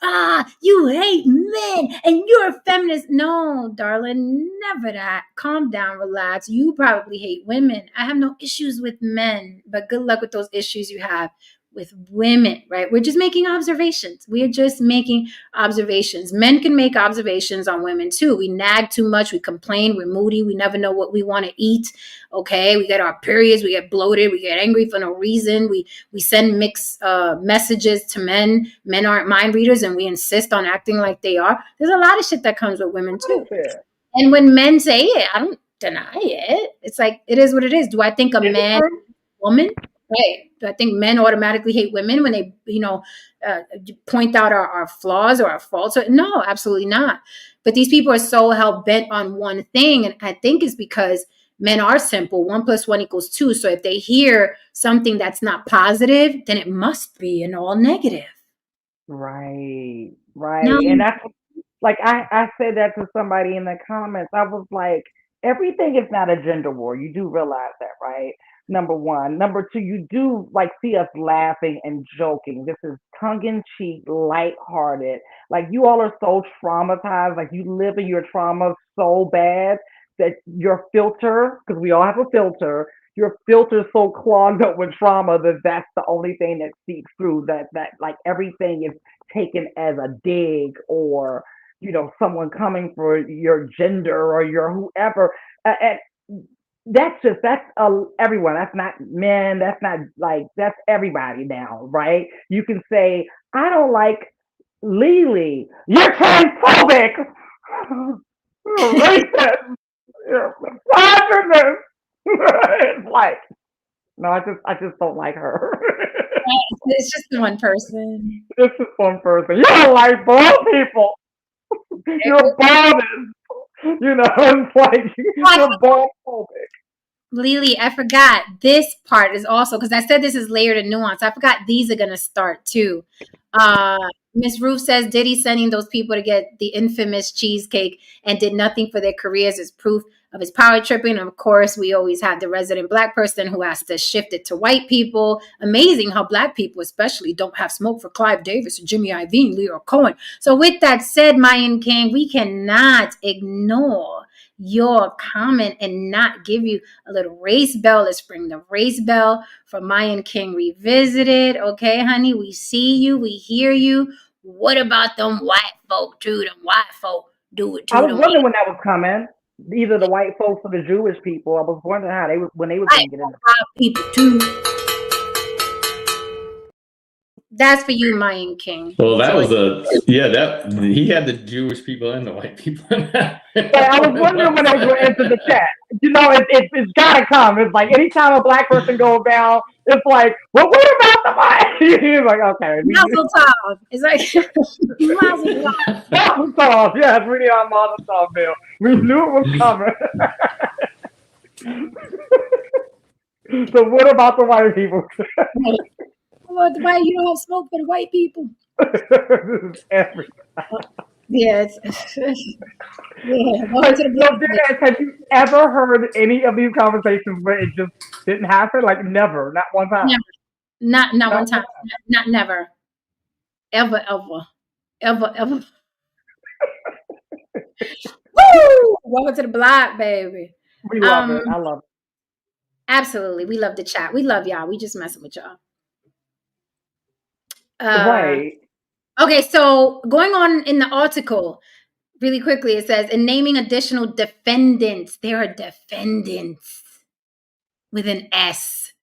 hate men, and you're a feminist. No, darling, never that. Calm down, relax. You probably hate women. I have no issues with men, but good luck with those issues you have with women, right? We're just making observations. We're just making observations. Men can make observations on women too. We nag too much. We complain. We're moody. We never know what we want to eat. Okay. We get our periods. We get bloated. We get angry for no reason. We send mixed messages to men. Men aren't mind readers and we insist on acting like they are. There's a lot of shit that comes with women too. And when men say it, I don't deny it. It's like, it is what it is. Do I think a man, woman? Right. Do I think men automatically hate women when they, point out our flaws or our faults? No, absolutely not. But these people are so hell bent on one thing. And I think it's because men are simple. 1 + 1 = 2. So if they hear something that's not positive, then it must be an all negative. Right. Right. No. And that's like, I said that to somebody in the comments. I was like, everything is not a gender war. You do realize that, right? Number one. Number two, you do like see us laughing and joking. This is tongue in cheek, lighthearted. Like, you all are so traumatized. Like, you live in your trauma so bad that your filter, because we all have a filter, your filter's so clogged up with trauma that that's the only thing that seeps through. That like everything is taken as a dig, or someone coming for your gender or your whoever. And that's everyone. That's not men. That's not like, that's everybody now, right? You can say, I don't like Lily. You're transphobic. You're racist. You're misogynist. It's like, no, I just don't like her. It's just one person. This is one person. You don't like bald people. You're baldest. It's like, you're bald phobic. Lily, I forgot this part is also, because I said this is layered and nuanced. I forgot these are going to start too. Miss Ruth says Diddy sending those people to get the infamous cheesecake and did nothing for their careers is proof of his power tripping. And of course, we always have the resident black person who has to shift it to white people. Amazing how black people especially don't have smoke for Clive Davis or Jimmy Iovine, Leo Cohen. So with that said, Mayan King, we cannot ignore your comment and not give you a little race bell. Let's ring the race bell for Mayan King Revisited. Okay, honey, we see you, we hear you. What about them white folk too? Them white folk do it too. I was wondering when that was coming. Either the white folks or the Jewish people. I was wondering how when they were going to get in. People too. That's for you, Mayan King. Well, that was that he had the Jewish people and the white people in that. I was wondering when I go into the chat. You know, it's gotta come. It's like anytime a black person goes down, it's like, well, what about the white? He's like, okay. Mazel tov. It's like Mazel tov. Mazel tov. Yes, we need our Mazel tov bill. We knew it was coming. So what about the white people? Well, why you don't have smoke for the white people? Every Yeah, Have you ever heard any of these conversations where it just didn't happen? Like never, not one time. Never. Not one time. Not never. Ever. Woo! Welcome to the block, baby. We love it. I love it. Absolutely. We love the chat. We love y'all. We just messing with y'all. Right. Okay, so going on in the article, really quickly, it says, in naming additional defendants, there are defendants with an S.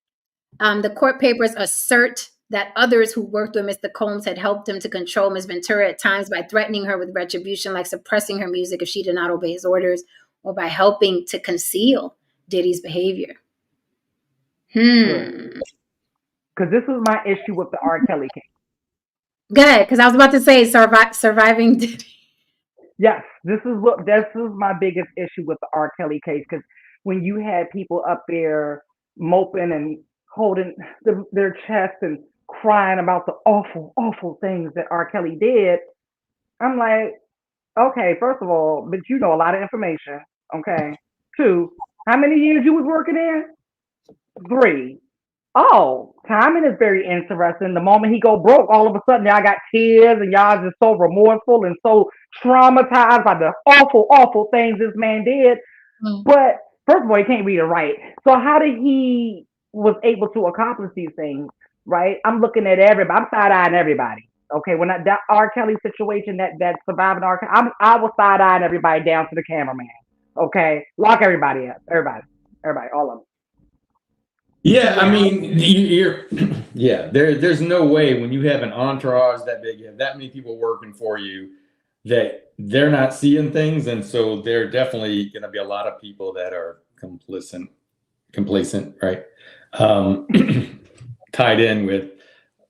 The court papers assert that others who worked with Mr. Combs had helped him to control Ms. Ventura at times by threatening her with retribution, like suppressing her music if she did not obey his orders, or by helping to conceal Diddy's behavior. Because this is my issue with the R. Kelly case. Good, because I was about to say surviving Diddy. Yes, this is my biggest issue with the R. Kelly case, because when you had people up there moping and holding their chest and crying about the awful, awful things that R. Kelly did, I'm like, okay, first of all, but you know a lot of information, okay? 2, how many years you was working in? 3. Oh, timing is very interesting. The moment he go broke, all of a sudden y'all got tears and y'all just so remorseful and so traumatized by the awful, awful things this man did. But first of all, he can't read or write. So how did he was able to accomplish these things, right? I'm looking at everybody. I'm side-eyeing everybody. Okay, when that R. Kelly situation, that surviving R. Kelly, I was side-eyeing everybody down to the cameraman. Okay, lock everybody up. Everybody, all of them. Yeah, I mean, there's no way when you have an entourage that big, you have that many people working for you, that they're not seeing things. And so there are definitely going to be a lot of people that are complacent, right? Tied in with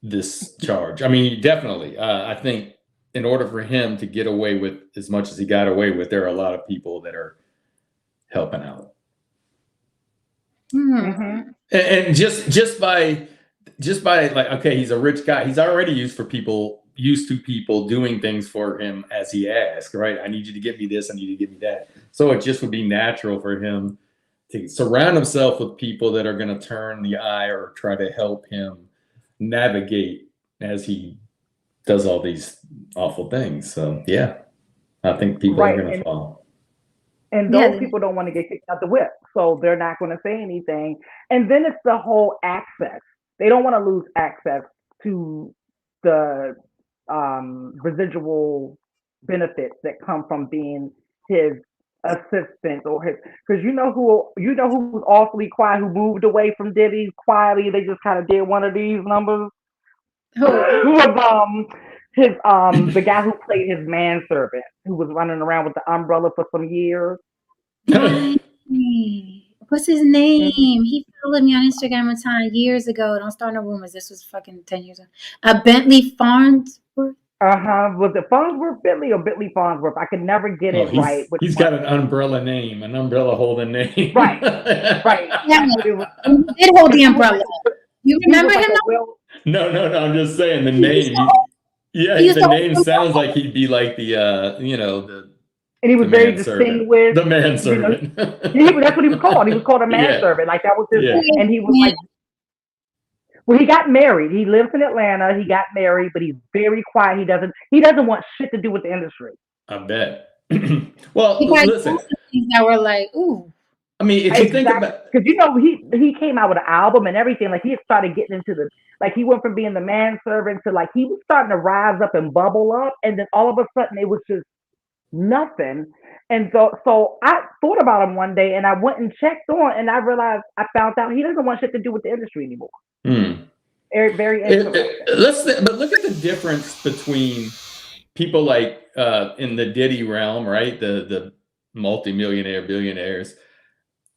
this charge. I mean, definitely. I think in order for him to get away with as much as he got away with, there are a lot of people that are helping out. Mm-hmm. And just by like, okay, he's a rich guy. He's already used to people doing things for him as he asked, right? I need you to give me this. I need you to give me that. So it just would be natural for him to surround himself with people that are going to turn the eye or try to help him navigate as he does all these awful things. So yeah, I think people are going to follow. And those people don't want to get kicked out the whip, so they're not going to say anything. And then it's the whole access. They don't want to lose access to the residual benefits that come from being his assistant or his. Because you know who's awfully quiet, who moved away from Diddy quietly. They just kind of did one of these numbers. Who was the guy who played his manservant, who was running around with the umbrella for some years. What's his name? He followed me on Instagram one time years ago. Don't start no rumors. This was fucking 10 years ago. Bentley Farnsworth. Was it Farnsworth Bentley or Bentley Farnsworth? I could never get it right. He's got an umbrella name, an umbrella holding name. Right. Yeah, he did hold the umbrella. You remember him? No. I'm just saying the name. The name sounds like he'd be like the and he was very distinguished. The manservant. That's what he was called. He was called a manservant. Like that was his. And he was like. Well, he got married. He lives in Atlanta. He got married, but he's very quiet. He doesn't want shit to do with the industry. I bet. Well, listen. Things that were like, ooh. I mean, if you think about, because he came out with an album and everything. Like he started getting into he went from being the manservant to like he was starting to rise up and bubble up, and then all of a sudden it was just nothing. And so I thought about him one day, and I went and checked on, and I realized I found out he doesn't want shit to do with the industry anymore. very interesting. But look at the difference between people like in the Diddy realm, right? The multimillionaire billionaires.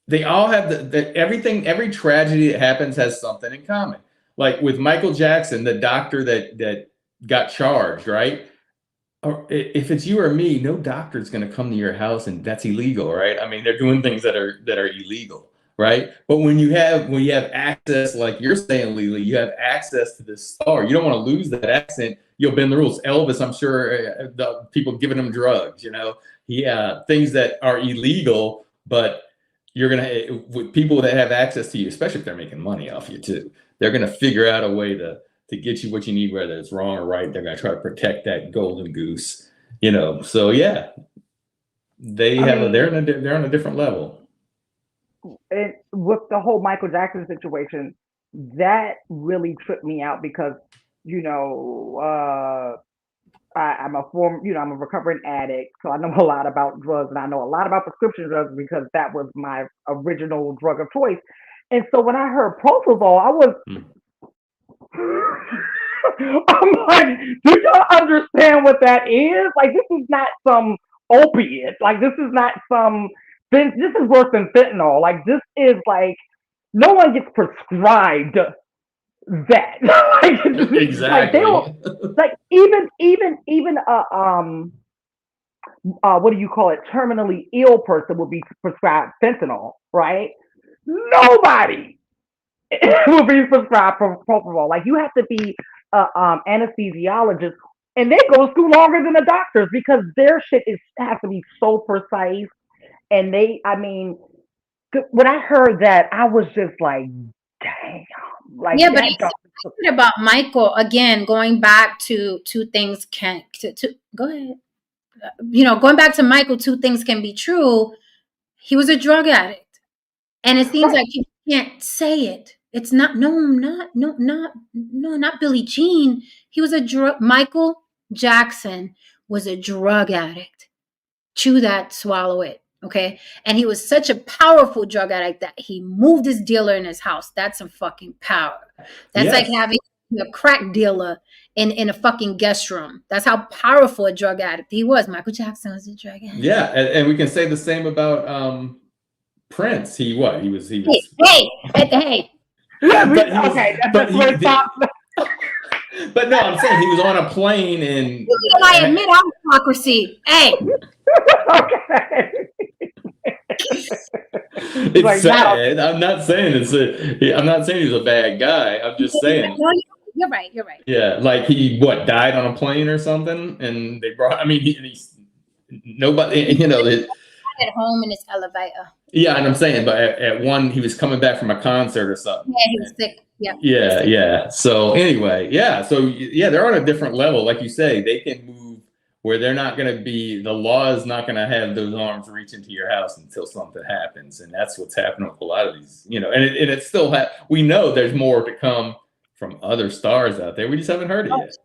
They all have everything. Every tragedy that happens has something in common. Like with Michael Jackson, the doctor that got charged, right? Or if it's you or me, no doctor is going to come to your house, and that's illegal, right? I mean, they're doing things that are illegal, right? But when you have access, like you're saying, Lily, you have access to this star. You don't want to lose that accent. You'll bend the rules. Elvis, I'm sure the people giving him drugs, things that are illegal, but you're gonna with people that have access to you, especially if they're making money off you too. They're gonna figure out a way to get you what you need, whether it's wrong or right. They're gonna try to protect that golden goose, So yeah, they're on a different level. And with the whole Michael Jackson situation, that really tripped me out because I'm I'm a recovering addict, so I know a lot about drugs, and I know a lot about prescription drugs because that was my original drug of choice. And so when I heard propofol, I was. I'm like, do y'all understand what that is? Like, this is not some opiate. Like, this is not some. This is worse than fentanyl. Like, this is like, no one gets prescribed that. Like, exactly. Like even what do you call it? Terminally ill person will be prescribed fentanyl, right? Nobody will be prescribed propofol. Like, you have to be anesthesiologist, and they go to school longer than the doctors because their shit has to be so precise. And when I heard that, I was just like, damn. Like, yeah, but it's about Michael again. Going back to two things go ahead. Going back to Michael, two things can be true. He was a drug addict, and it seems like he can't say it. It's not. No, not Billie Jean. He was Michael Jackson was a drug addict. Chew that, swallow it. Okay. And he was such a powerful drug addict that he moved his dealer in his house. That's some fucking power. That's like having a crack dealer in a fucking guest room. That's how powerful a drug addict he was. Michael Jackson was a drug addict. Yeah. And we can say the same about Prince. He was. Hey. But no, I'm saying he was on a plane and. I admit I'm hypocrisy. Hey. Okay. It's like, sad. I'm not saying I'm not saying he's a bad guy. I'm just saying. You're right. Yeah, like he died on a plane or something, and they brought. I mean, he's nobody. At home in his elevator. Yeah, and I'm saying, but at one, he was coming back from a concert or something. Yeah, he was sick. Yeah. Yeah. So anyway, they're on a different level. Like you say, they can move where they're not going to be. The law is not going to have those arms reach into your house until something happens, and that's what's happening with a lot of these. And it's still. We know there's more to come from other stars out there. We just haven't heard it yet.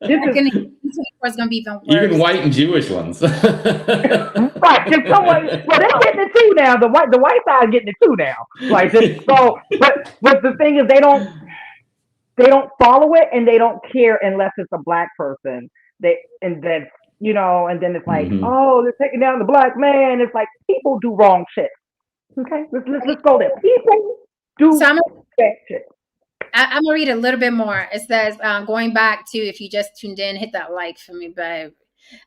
It's going to be even worse. Even white and Jewish ones. Right. They're getting it too now. The white side is getting it too now. Like, so, but the thing is, they don't follow it, and they don't care unless it's a black person. And then it's like, oh, they're taking down the black man. It's like, people do wrong shit. Okay, let's go there. People do bad shit. I'm gonna read a little bit more. It says, going back to, if you just tuned in, hit that like for me, babe.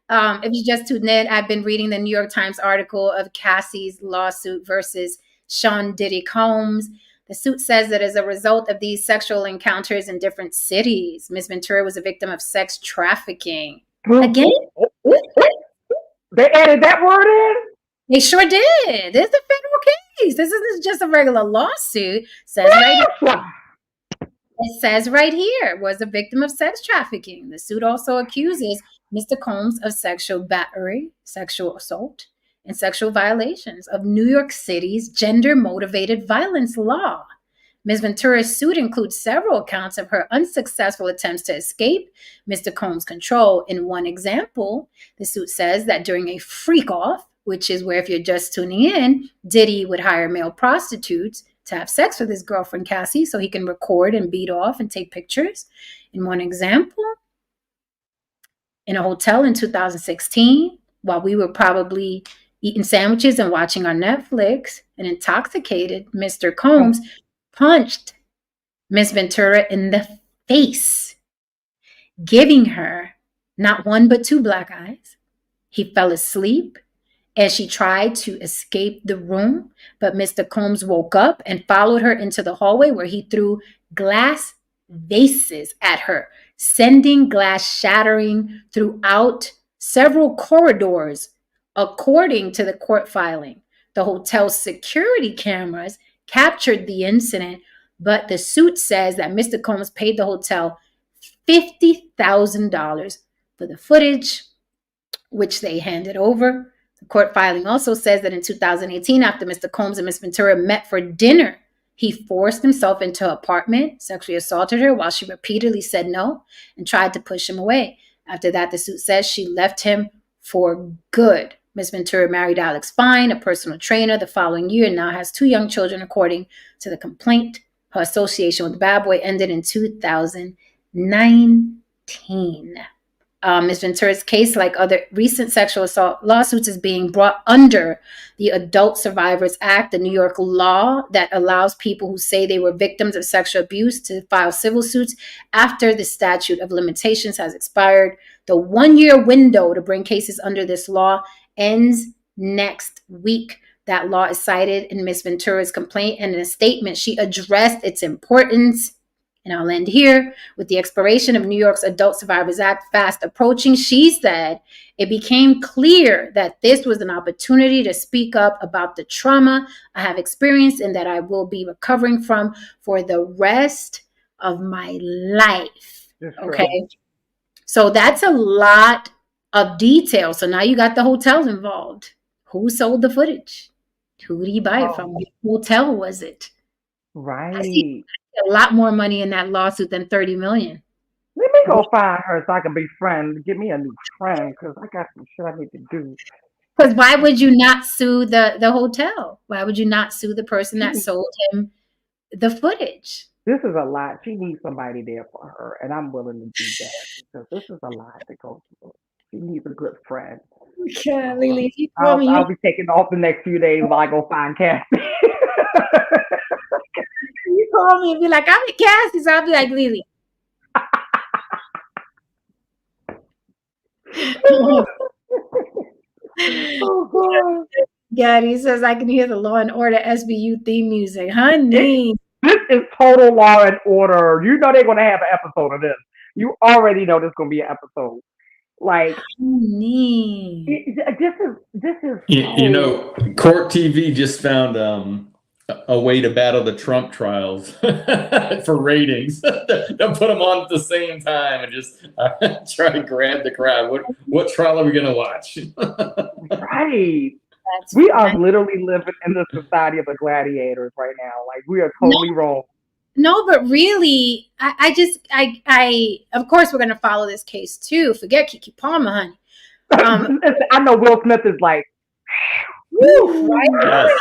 If you just tuned in, I've been reading the New York Times article of Cassie's lawsuit versus Sean Diddy Combs. The suit says that as a result of these sexual encounters in different cities, Ms. Ventura was a victim of sex trafficking. Again? They added that word in? They sure did. This is a federal case. This isn't just a regular lawsuit. It says right here, was a victim of sex trafficking. The suit also accuses Mr. Combs of sexual battery, sexual assault, and sexual violations of New York City's gender-motivated violence law. Ms. Ventura's suit includes several accounts of her unsuccessful attempts to escape Mr. Combs' control. In one example, the suit says that during a freak-off, which is where, if you're just tuning in, Diddy would hire male prostitutes to have sex with his girlfriend, Cassie, so he can record and beat off and take pictures. In one example, in a hotel in 2016, while we were probably eating sandwiches and watching our Netflix, an intoxicated Mr. Combs punched Miss Ventura in the face, giving her not one but two black eyes. He fell asleep and she tried to escape the room, but Mr. Combs woke up and followed her into the hallway, where he threw glass vases at her, sending glass shattering throughout several corridors. According to the court filing, the hotel's security cameras captured the incident, but the suit says that Mr. Combs paid the hotel $50,000 for the footage, which they handed over. The court filing also says that in 2018, after Mr. Combs and Miss Ventura met for dinner, he forced himself into her apartment, sexually assaulted her while she repeatedly said no, and tried to push him away. After that, the suit says she left him for good. Miss Ventura married Alex Fine, a personal trainer, the following year, and now has 2 young children, according to the complaint. Her association with the bad boy ended in 2019. Ms. Ventura's case, like other recent sexual assault lawsuits, is being brought under the Adult Survivors Act, the New York law that allows people who say they were victims of sexual abuse to file civil suits after the statute of limitations has expired. The 1-year window to bring cases under this law ends next week. That law is cited in Ms. Ventura's complaint, and in a statement, she addressed its importance. And I'll end here. With the expiration of New York's Adult Survivors Act fast approaching, she said, it became clear that this was an opportunity to speak up about the trauma I have experienced and that I will be recovering from for the rest of my life. Okay. So that's a lot of detail. So now you got the hotels involved. Who sold the footage? Who did he buy it from? What hotel was it? Right. I see a lot more money in that lawsuit than $30 million. Let me go find her so I can be friends. Give me a new friend, because I got some shit I need to do. Because why would you not sue the hotel? Why would you not sue the person that sold him the footage? This is a lot. She needs somebody there for her, and I'm willing to do that, because this is a lot to go through. She needs a good friend. Yeah, Lily, if you call me, I'll be taking off the next few days while I go find Cassie. You call me and be like, I'm at Cassie, so I'll be like, Lily. Oh, God. Yeah, he says, I can hear the Law and Order SVU theme music. Honey. This is total Law and Order. You know they're going to have an episode of this. You already know there's going to be an episode. Like, this is you know, Court TV just found a way to battle the Trump trials for ratings. They'll put them on at the same time and just try to grab the crowd. What trial are we going to watch? Right. We are literally living in the society of the gladiators right now. Like, we are totally wrong. No, but really, I of course, we're going to follow this case too. Forget Keke Palmer, honey. I know Will Smith is like, woo, right? Yes.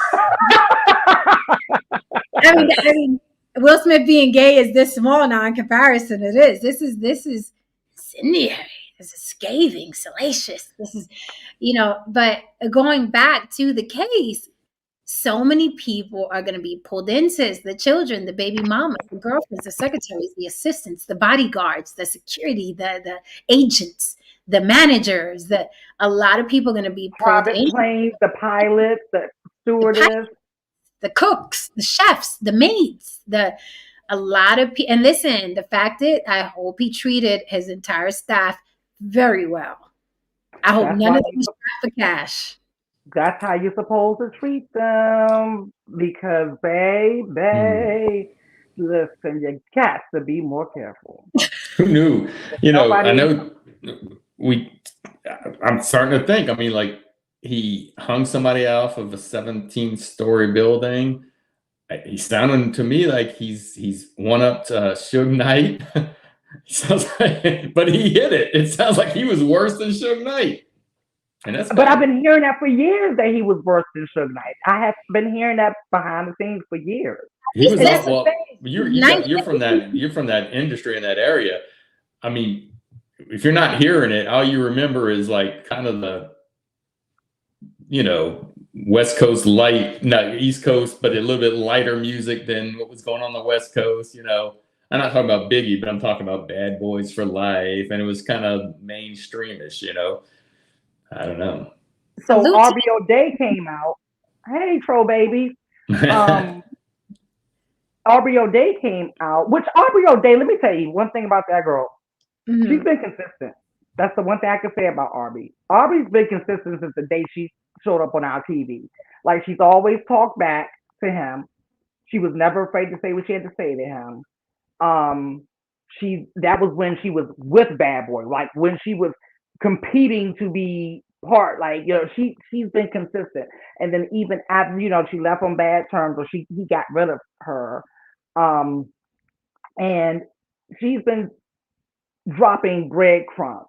I mean, Will Smith being gay is this small now in comparison. It is. This is incendiary. This is scathing, salacious. This is, but going back to the case, so many people are going to be pulled into this. The children, the baby mamas, the girlfriends, the secretaries, the assistants, the bodyguards, the security, the agents, the managers. A lot of people are going to be pulled private in. planes, the pilots, the stewardess, the cooks, the chefs, the maids, a lot of people. And listen, the fact that I hope he treated his entire staff very well. I hope none of them was for cash. That's how you're supposed to treat them, because baby, listen, you got to be more careful. Who knew? I know I'm starting to think, like, he hung somebody off of a 17-story building. He sounded to me like he's one-upped Suge Knight. Sounds like, but he hit it. It sounds like he was worse than Suge Knight. And that's But bad. I've been hearing that for years that he was worse than Suge Knight. I have been hearing that behind the scenes for years. He was That's well. You're from that 19. industry in that area. I mean, if you're not hearing it, all you remember is like kind of the, West Coast light, not East Coast, but a little bit lighter music than what was going on the West Coast. I'm not talking about Biggie, but I'm talking about Bad Boys for Life, and it was kind of mainstreamish. I don't know. So Salute to RBO Day came out. Hey, Tro Baby. Um, RBO Day came out, which RBO Day, let me tell you one thing about that girl. you. She's been consistent. That's the one thing I can say about Arby. Arby's been consistent since the day she showed up on our TV. Like she's always talked back to him. She was never afraid to say what she had to say to him. Um, that was when she was with Bad Boy, like when she was competing to be part. Like she's been consistent. And then even after she left on bad terms, or he got rid of her. Um, and she's been dropping breadcrumbs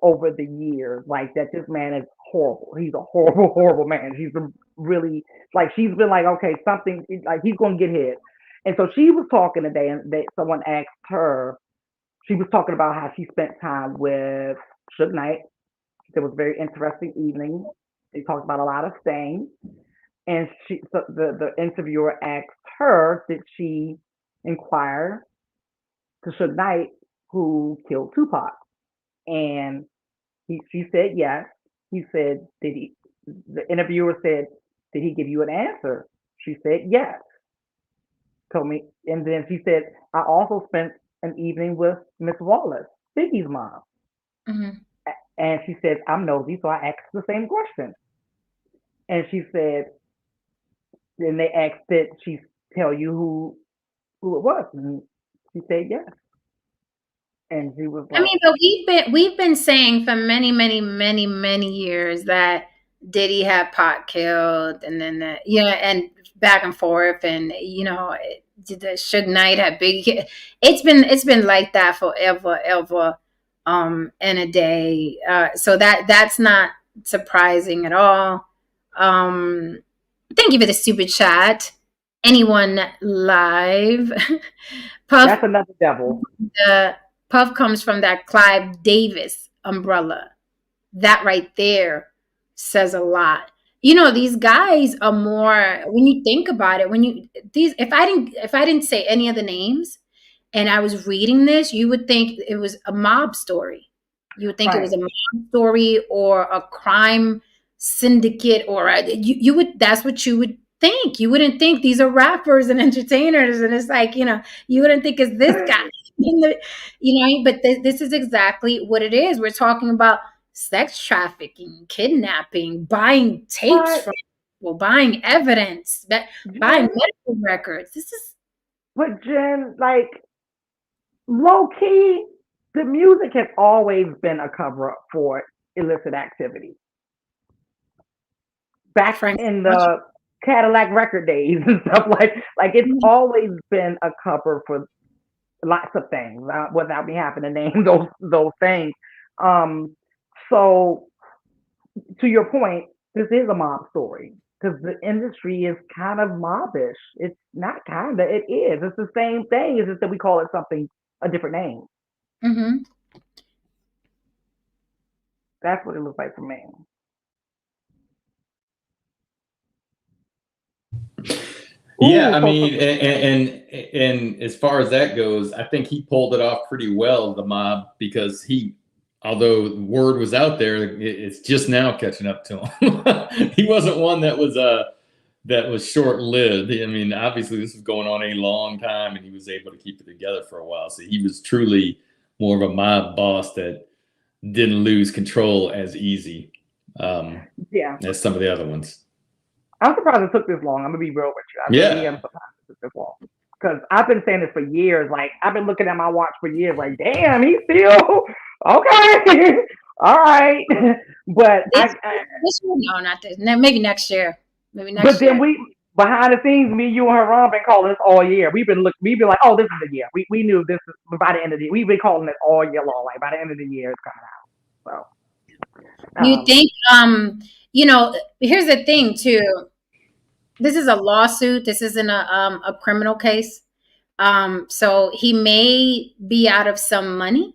over the years, like that this man is horrible. He's a horrible, horrible man. She's been really like she's been like, okay, something like he's gonna get hit. And so she was talking today, and someone asked her. She was talking about how she spent time with Suge Knight. It was a very interesting evening. They talked about a lot of things, and the interviewer asked her, did she inquire to Suge Knight who killed Tupac? And she said yes. He said, did he? The interviewer said, did he give you an answer? She said yes. Told me, and then she said, I also spent an evening with Miss Wallace, Biggie's mom. Mm-hmm. And she said, I'm nosy, so I asked the same question. And she said, then they asked, did she tell you who it was? And she said yes. And she was I like, mean, but we've been saying for many, many, many, many years that Diddy had Pot killed, and then and back and forth, and the Suge Knight had Big. It's been like that forever, ever, and a day. So that's not surprising at all. Thank you for the super chat. Anyone live? Puff. that's another devil. The Puff comes from that Clive Davis umbrella. That right there says a lot. These guys are more, when you think about it, if I didn't say any of the names and I was reading this, you would think it was a mob story. You would think it was Right. a mob story or a crime syndicate, you would, that's what you would think. You wouldn't think these are rappers and entertainers, and it's like, you wouldn't think it's this guy. But this is exactly what it is. We're talking about sex trafficking, kidnapping, buying tapes But from people, buying evidence, buying Jen, medical records. This is Jen, like low key, the music has always been a cover up for illicit activity. Back Frank. in the Cadillac record days and stuff like it's always been a cover for lots of things without me having to name those things. Um, so to your point, this is a mob story because the industry is kind of mobbish. It's not kind of, it is. It's the same thing. It's just that we call it something a different name. Mm-hmm. That's what it looks like for me. Yeah, Ooh, I so mean, and as far as that goes, I think he pulled it off pretty well, the mob, because although word was out there, it's just now catching up to him. He wasn't one that was short lived. I mean, obviously this was going on a long time, and he was able to keep it together for a while. So he was truly more of a mob boss that didn't lose control as easy yeah, as some of the other ones. I'm surprised it took this long. I'm gonna be real with you. I really am surprised it took this long because I've been saying this for years. Like I've been looking at my watch for years. Like, damn, he's still okay. All right, but This year, no, not this. Maybe next year. Maybe next but year. then we behind the scenes, me, you, and Haram been calling this all year. We've been like, oh, this is the year. We knew this is by the end of the year. We've been calling it all year long. Like by the end of the year, it's coming out. So You think, here's the thing too. This is a lawsuit. This isn't a criminal case. So he may be out of some money,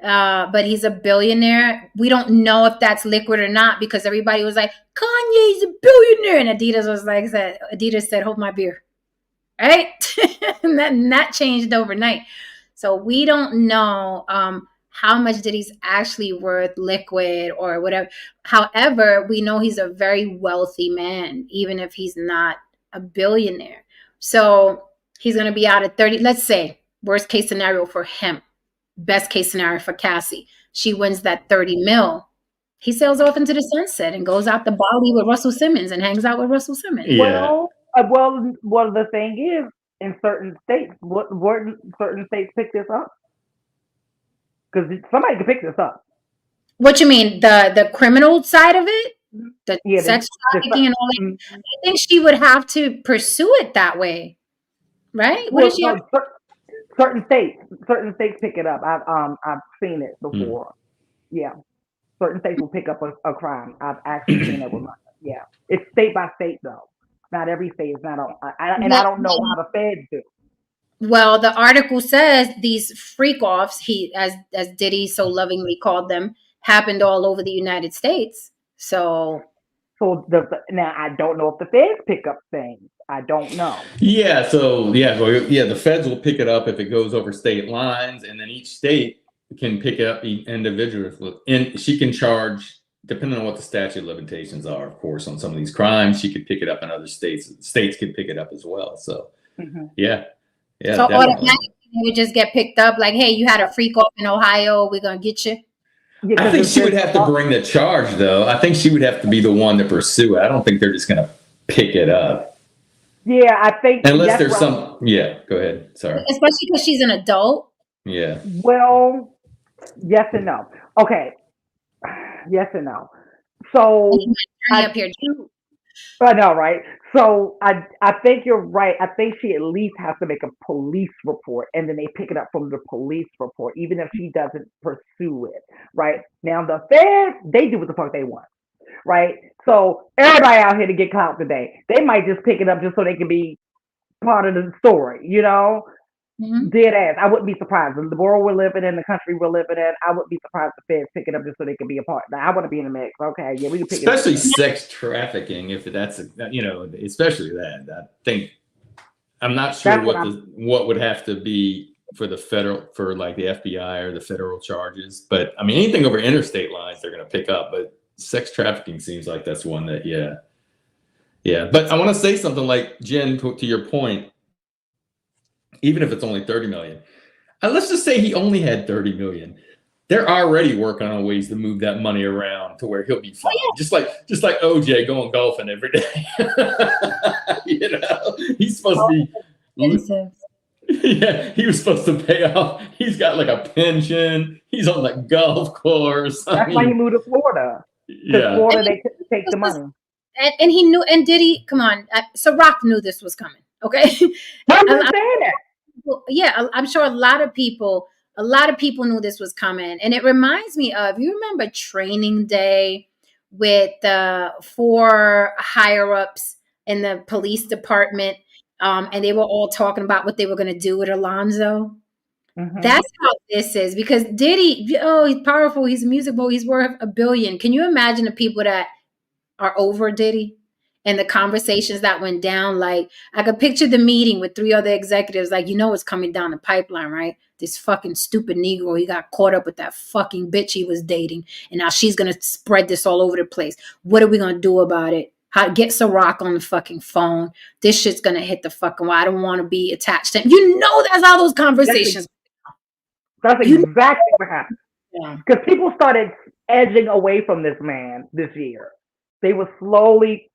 but he's a billionaire. We don't know if that's liquid or not because everybody was like, Kanye's a billionaire. And Adidas said, hold my beer. Right? and that changed overnight. So we don't know how much Diddy's actually worth liquid or whatever. However, we know he's a very wealthy man, even if he's not a billionaire. So he's going to be out at 30. Let's say worst case scenario for him, best case scenario for Cassie. She wins that 30 mil. He sails off into the sunset and goes out to Bali with Russell Simmons and hangs out with Russell Simmons. Yeah. Well, the thing is, in certain states, certain states pick this up? Because somebody can pick this up. What you mean, the criminal side of it, the sex trafficking and all that? Mm-hmm. I think she would have to pursue it that way, right? What is she? Certain states pick it up. I've seen it before. Yeah, certain states will pick up a crime. I've actually seen it with my. Yeah, it's state by state though. Not every state is not on. I don't know how the feds do. Well, the article says these freak offs, as Diddy so lovingly called them, happened all over the United States. So now I don't know if the feds pick up things. I don't know. Yeah. So the feds will pick it up if it goes over state lines, and then each state can pick up individuals. And she can charge, depending on what the statute of limitations are, of course, on some of these crimes. She could pick it up in other states. States could pick it up as well. So yeah. So automatically you would just get picked up like, hey, you had a freak off in Ohio, we're going to get you. Yeah, I think she would have to bring the charge, though. I think she would have to be the one to pursue it. I don't think they're just going to pick it up. Yeah, I think. Unless there's some. Yeah, go ahead. Sorry. Especially because she's an adult. Yeah. Well, yes and no. Okay. Yes and no. So. I know, right? So I think you're right. I think she at least has to make a police report, and then they pick it up from the police report, even if she doesn't pursue it, right? Now the feds, they do what the fuck they want, right? So everybody out here to get caught today, they might just pick it up just so they can be part of the story, you know? Mm-hmm. Dead ass. I wouldn't be surprised. In the world we're living in, the country we're living in, I wouldn't be surprised if the feds pick it up just so they can be a part. Now, I want to be in the mix. Okay, yeah, we can pick especially it up. Sex trafficking, if that's especially that. I think I'm not sure what would have to be for the federal, for like the FBI or the federal charges, but I mean anything over interstate lines they're going to pick up. But sex trafficking seems like that's one that yeah. But I want to say something like Jen, to your point. Even if it's only 30 million, let's just say he only had 30 million. They're already working on ways to move that money around to where he'll be fine. Just like OJ going golfing every day. He's supposed to be. Yeah, he was supposed to pay off. He's got like a pension. He's on the golf course. That's why he moved to Florida. Yeah, Florida they couldn't take the money. And he knew. And Diddy, come on. So Rock knew this was coming. Okay. I'm saying that. Yeah, I'm sure a lot of people knew this was coming. And it reminds me of, you remember Training Day with the 4 higher ups in the police department, and they were all talking about what they were going to do with Alonzo. Mm-hmm. That's how this is, because Diddy, he's powerful, he's a music boy, he's worth $1 billion. Can you imagine the people that are over Diddy? And the conversations that went down, like I could picture the meeting with 3 other executives, like, it's coming down the pipeline, right? This fucking stupid Negro, he got caught up with that fucking bitch he was dating. And now she's going to spread this all over the place. What are we going to do about it? Get Ciroc on the fucking phone. This shit's going to hit the fucking wall. I don't want to be attached to him. That's how those conversations. That's exactly what happened. Because people started edging away from this man this year. They were slowly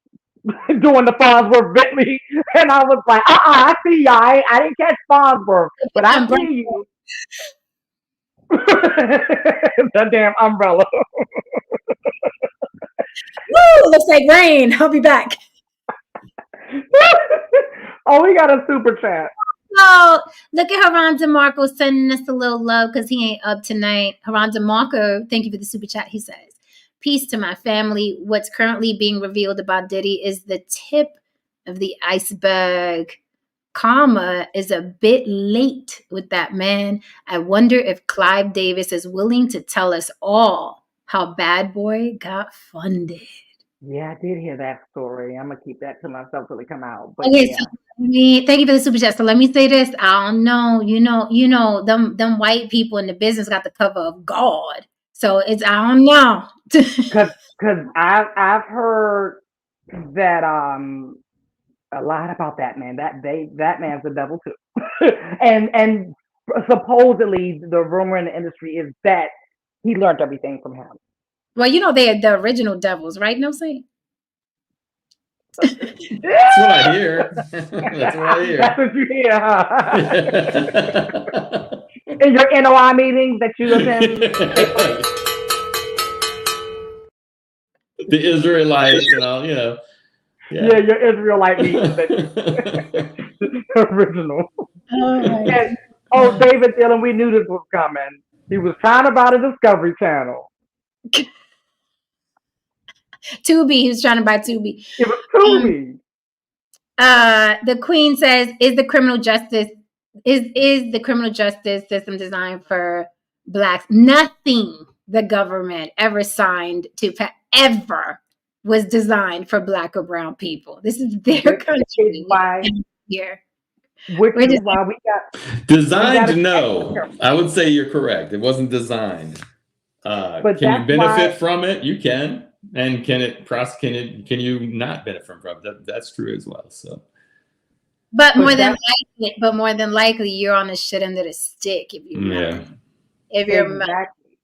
doing the Farnsworth Bentley, and I was like, I see y'all. I didn't catch Farnsworth, but I see you. The damn umbrella. Woo! Looks like rain. I'll be back. Oh, we got a super chat. Oh, look at Haran DeMarco sending us a little love because he ain't up tonight. Haran DeMarco, thank you for the super chat. He says, Peace to my family. What's currently being revealed about Diddy is the tip of the iceberg. Karma is a bit late with that man. I wonder if Clive Davis is willing to tell us all how Bad Boy got funded. Yeah, I did hear that story. I'm gonna keep that to myself till it come out. But Okay, yeah, so thank you for the super chat. So let me say this. I don't know, them white people in the business got the cover of God. So it's I don't know. because I've heard that a lot about that man. That man's the devil too, and supposedly the rumor in the industry is that he learned everything from him. Well, they are the original devils, right? No, say. That's what I hear. That's what I hear. That's what you hear, huh? In your NOI meetings that you attend. The Israelites and all, Yeah, your Israelite meetings. Original. Oh, David Dillon, we knew this was coming. He was trying to buy the Discovery Channel. Tubi. He was trying to buy Tubi. It was Tubi. The Queen says, "Is the criminal justice system designed for blacks? Nothing the government ever signed to ever was designed for black or brown people. This is their country. Here, which is why we got designed. No, I would say you're correct. It wasn't designed. But can you benefit from it? You can. And can you not benefit from it? That's true as well. So, but more than likely, you're on the shit end of the stick if you if you're exactly.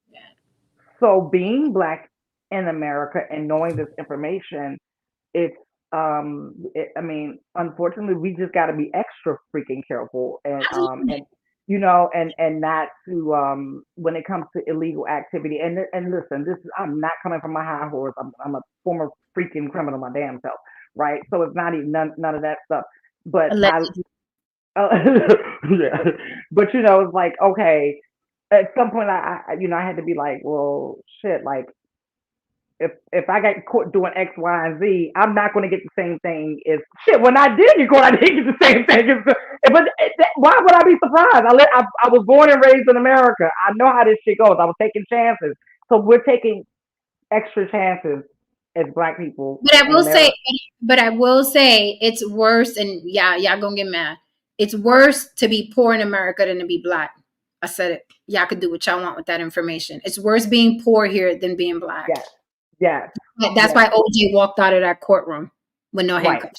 So being black in America and knowing this information, it's I mean, unfortunately, we just got to be extra freaking careful and and not to when it comes to illegal activity. And listen, I'm not coming from my high horse. I'm a former freaking criminal my damn self, right? So it's not even none of that stuff. But yeah, but it's like, okay, at some point I had to be like, well, shit, like if I got caught doing X, Y, and Z, I'm not going to get the same thing as shit. When I did get caught, I didn't get the same thing. But why would I be surprised? I was born and raised in America. I know how this shit goes. I was taking chances. So we're taking extra chances as black people. But I will say it's worse. And y'all gonna get mad. It's worse to be poor in America than to be black. I said it. Y'all could do what y'all want with that information. It's worse being poor here than being black. Yes. That's why OJ walked out of that courtroom with no handcuffs. Right.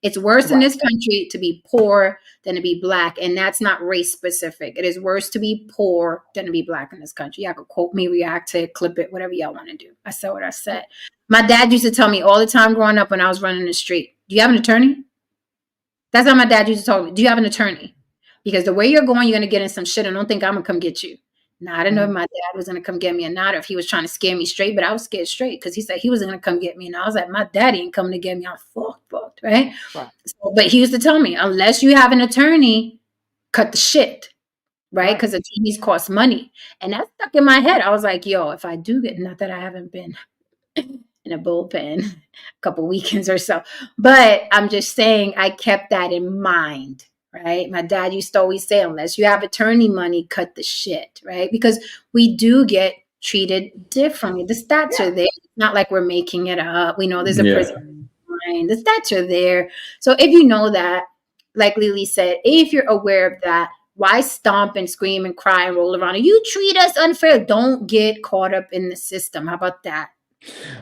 It's worse in this country to be poor than to be black. And that's not race specific. It is worse to be poor than to be black in this country. Y'all could quote me, react to it, clip it, whatever y'all want to do. I said what I said. My dad used to tell me all the time growing up when I was running the street, do you have an attorney? That's how my dad used to tell me. Do you have an attorney? Because the way you're going, you're going to get in some shit and don't think I'm going to come get you. Now, I didn't know if my dad was going to come get me or not, or if he was trying to scare me straight, but I was scared straight because he said he wasn't going to come get me. And I was like, my daddy ain't coming to get me. I'm fucked, right? So, but he used to tell me, unless you have an attorney, cut the shit, right? Because attorneys cost money. And that stuck in my head. I was like, yo, if I do get, not that I haven't been in a bullpen a couple weekends or so, but I'm just saying I kept that in mind. Right. My dad used to always say, unless you have attorney money, cut the shit. Right. Because we do get treated differently. The stats are there. It's not like we're making it up. We know there's a prison line. The stats are there. So if you know that, like Lily said, if you're aware of that, why stomp and scream and cry and roll around? You treat us unfair. Don't get caught up in the system. How about that?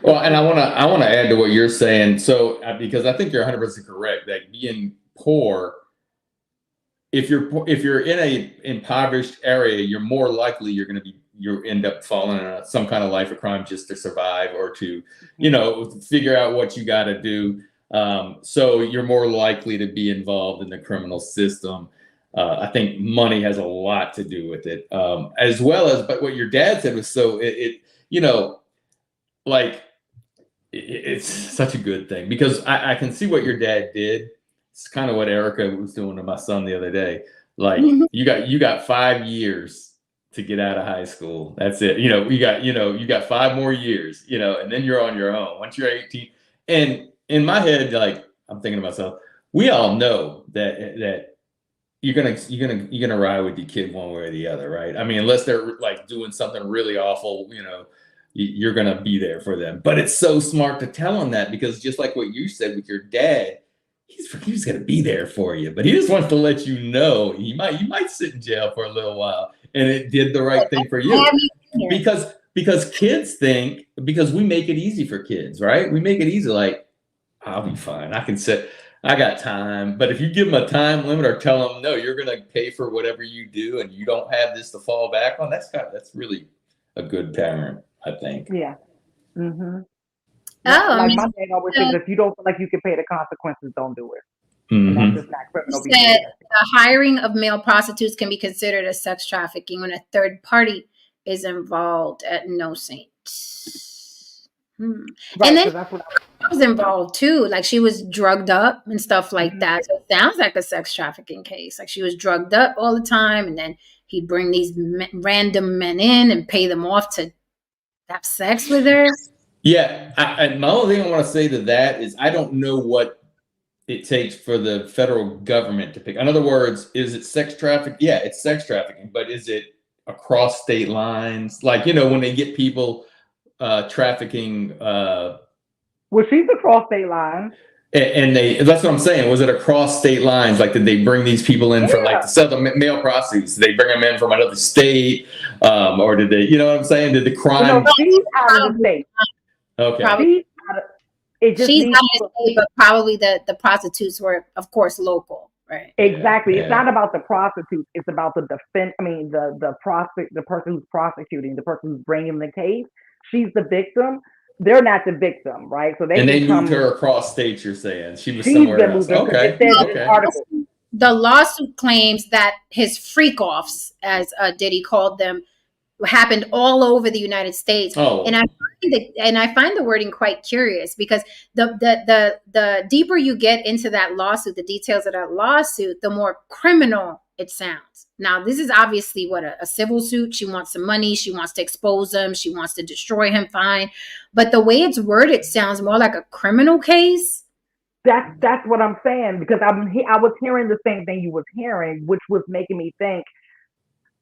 Well, and I want to add to what you're saying. So because I think you're 100% correct that being poor, if you're in a impoverished area, you're more likely you end up falling in some kind of life of crime just to survive or to, figure out what you got to do. So you're more likely to be involved in the criminal system. I think money has a lot to do with it, as well as. But what your dad said was so it's such a good thing because I can see what your dad did. It's kind of what Erica was doing to my son the other day. Like you got 5 years to get out of high school. That's it. You got 5 more years, and then you're on your own once you're 18. And in my head, like, I'm thinking to myself, we all know that you're gonna ride with your kid one way or the other, right? I mean, unless they're like doing something really awful, you're gonna be there for them. But it's so smart to tell them that, because just like what you said with your dad, he's gonna be there for you, but he just wants to let you know you might sit in jail for a little while, and it did the right thing for you. Because kids think, because we make it easy for kids, right? We make it easy, like, I'll be fine. I got time. But if you give them a time limit or tell them, no, you're going to pay for whatever you do and you don't have this to fall back on, that's really a good parent, I think. Yeah. Mm-hmm. My dad always says, if you don't feel like you can pay the consequences, don't do it. Mm-hmm. And that's just not criminal behavior. The hiring of male prostitutes can be considered as sex trafficking when a third party is involved at no saint. Right, and then that's what I was involved too. Like, she was drugged up and stuff like that. So it sounds like a sex trafficking case. Like, she was drugged up all the time, and then he'd bring these random men in and pay them off to have sex with her. Yeah. My only thing I want to say to that is, I don't know what it takes for the federal government to pick. In other words, is it sex trafficking? Yeah, it's sex trafficking, but is it across state lines? Like, when they get people trafficking. Well, she's across state lines. And that's what I'm saying. Was it across state lines? Like, did they bring these people in for, like, to sell the male prostitutes? Did they bring them in from another state? Or did they, you know what I'm saying? Did the crime? She's out of the state. Okay. She's out of the state, but probably the prostitutes were, of course, local. Right. Exactly. Yeah. It's not about the prostitutes. It's about the the person who's prosecuting, the person who's bringing the case. She's the victim. They're not the victim, right? So they moved her across state. You're saying she was somewhere else. Okay. The lawsuit claims that his freak offs, as Diddy called them, happened all over the United States. Oh. And I find the wording quite curious, because the deeper you get into that lawsuit, the details of that lawsuit, the more criminal it sounds. Now, this is obviously a civil suit. She wants some money. She wants to expose him. She wants to destroy him. Fine. But the way it's worded sounds more like a criminal case. That's what I'm saying, because I was hearing the same thing you was hearing, which was making me think,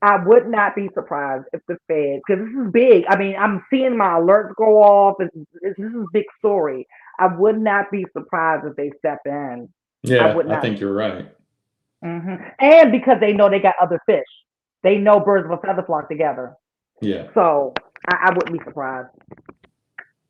I would not be surprised if the Fed, because this is big. I mean, I'm seeing my alerts go off. This is a big story. I would not be surprised if they step in. Yeah, I think you're right. Mm-hmm. And because they know they got other fish. They know birds of a feather flock together. Yeah. So I wouldn't be surprised.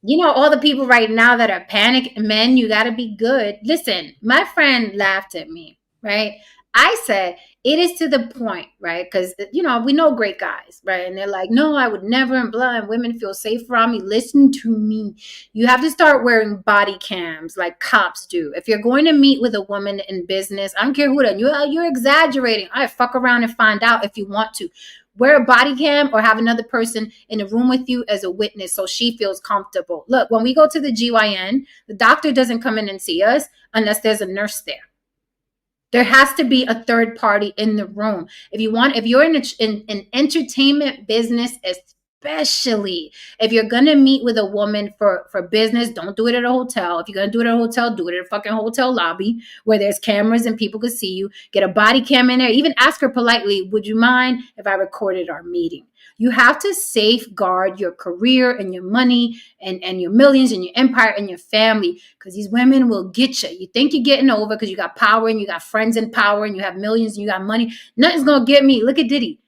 All the people right now that are panic men, you got to be good. Listen, my friend laughed at me, right? I said, it is to the point, right? Because, we know great guys, right? And they're like, no, I would never, and blah, and women feel safe around me. Listen to me. You have to start wearing body cams like cops do. If you're going to meet with a woman in business, I don't care who that, you're exaggerating. I fuck around and find out if you want to. Wear a body cam or have another person in the room with you as a witness so she feels comfortable. Look, when we go to the GYN, the doctor doesn't come in and see us unless there's a nurse there. There has to be a third party in the room. If you're in an entertainment business, especially if you're going to meet with a woman for business, don't do it at a hotel. If you're going to do it at a hotel, do it at a fucking hotel lobby where there's cameras and people can see you. Get a body cam in there. Even ask her politely, would you mind if I recorded our meeting? You have to safeguard your career and your money and your millions and your empire and your family, because these women will get you. You think you're getting over because you got power and you got friends in power and you have millions and you got money. Nothing's going to get me. Look at Diddy.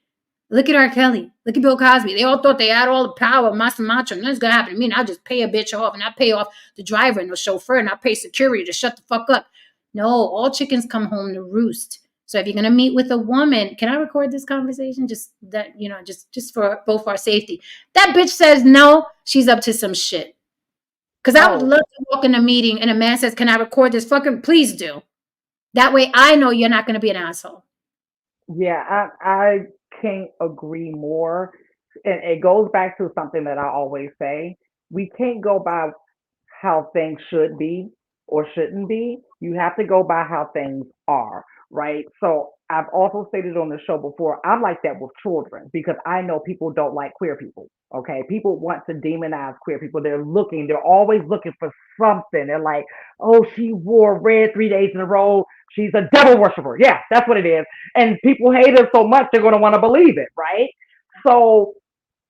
Look at R. Kelly. Look at Bill Cosby. They all thought they had all the power, Master Macho. Nothing's going to happen to me. And I'll just pay a bitch off, and I pay off the driver and the chauffeur, and I pay security to shut the fuck up. No, all chickens come home to roost. So if you're going to meet with a woman, can I record this conversation? Just that, just for both our safety. That bitch says no, she's up to some shit. Because I would love to walk in a meeting and a man says, can I record this? Fucking please do. That way I know you're not going to be an asshole. Yeah, I can't agree more. And it goes back to something that I always say. We can't go by how things should be. or shouldn't be. You have to go by how things are, right? So I've also stated on the show before, I'm like that with children because I know people don't like queer people. Okay, people want to demonize queer people. They're always looking for something. They're like, oh, she wore red 3 days in a row. She's a devil worshiper. Yeah, that's what it is. And people hate her so much, they're going to want to believe it, right? So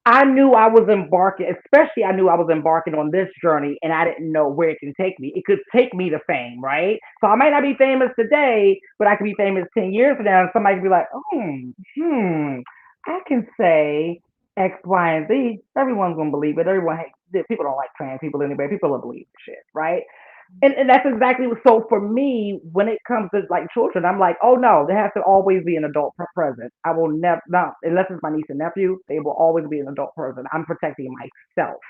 I knew I was embarking, especially I knew I was embarking on this journey and I didn't know where it can take me. It could take me to fame, right? So I might not be famous today, but I could be famous 10 years from now and somebody could be like, I can say X, Y, and Z. Everyone's going to believe it. Everyone hates, people don't like trans people anyway. People don't believe shit, right? And that's exactly what. So for me, when it comes to like children, I'm like, oh no, there has to always be an adult present. I will never, not unless it's my niece and nephew, they will always be an adult present. I'm protecting myself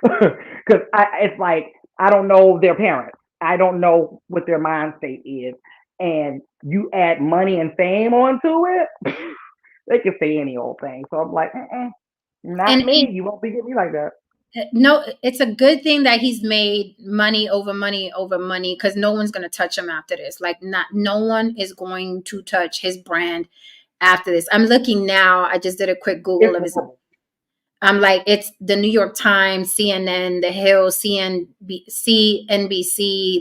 because it's like I don't know their parents. I don't know what their mind state is, and you add money and fame onto it, they can say any old thing. So I'm like, not And me. You won't be getting me like that. no, it's a good thing that he's made money over money over money because no one's going to touch him after this. Like, no one is going to touch his brand after this. I'm looking now. I just did a quick Google It's of his. horrible. I'm like, it's the New York Times, CNN, The Hill, CNBC,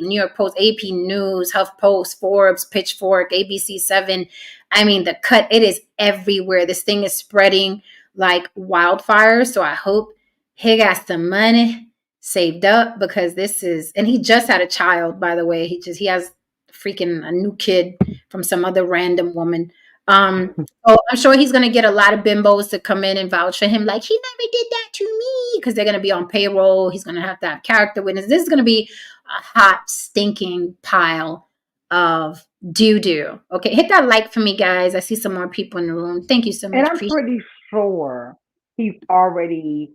New York Post, AP News, HuffPost, Forbes, Pitchfork, ABC7. I mean, the cut, it is everywhere. This thing is spreading like wildfire. So I hope he got some money saved up because this is, and he just had a child, by the way. He has freaking a new kid from some other random woman. Oh, I'm sure he's going to get a lot of bimbos to come in and vouch for him. Like, he never did that to me because they're going to be on payroll. He's going to have character witness. This is going to be a hot, stinking pile of doo-doo. Okay, hit that like for me, guys. I see some more people in the room. Thank you so And much. I'm pretty sure he's already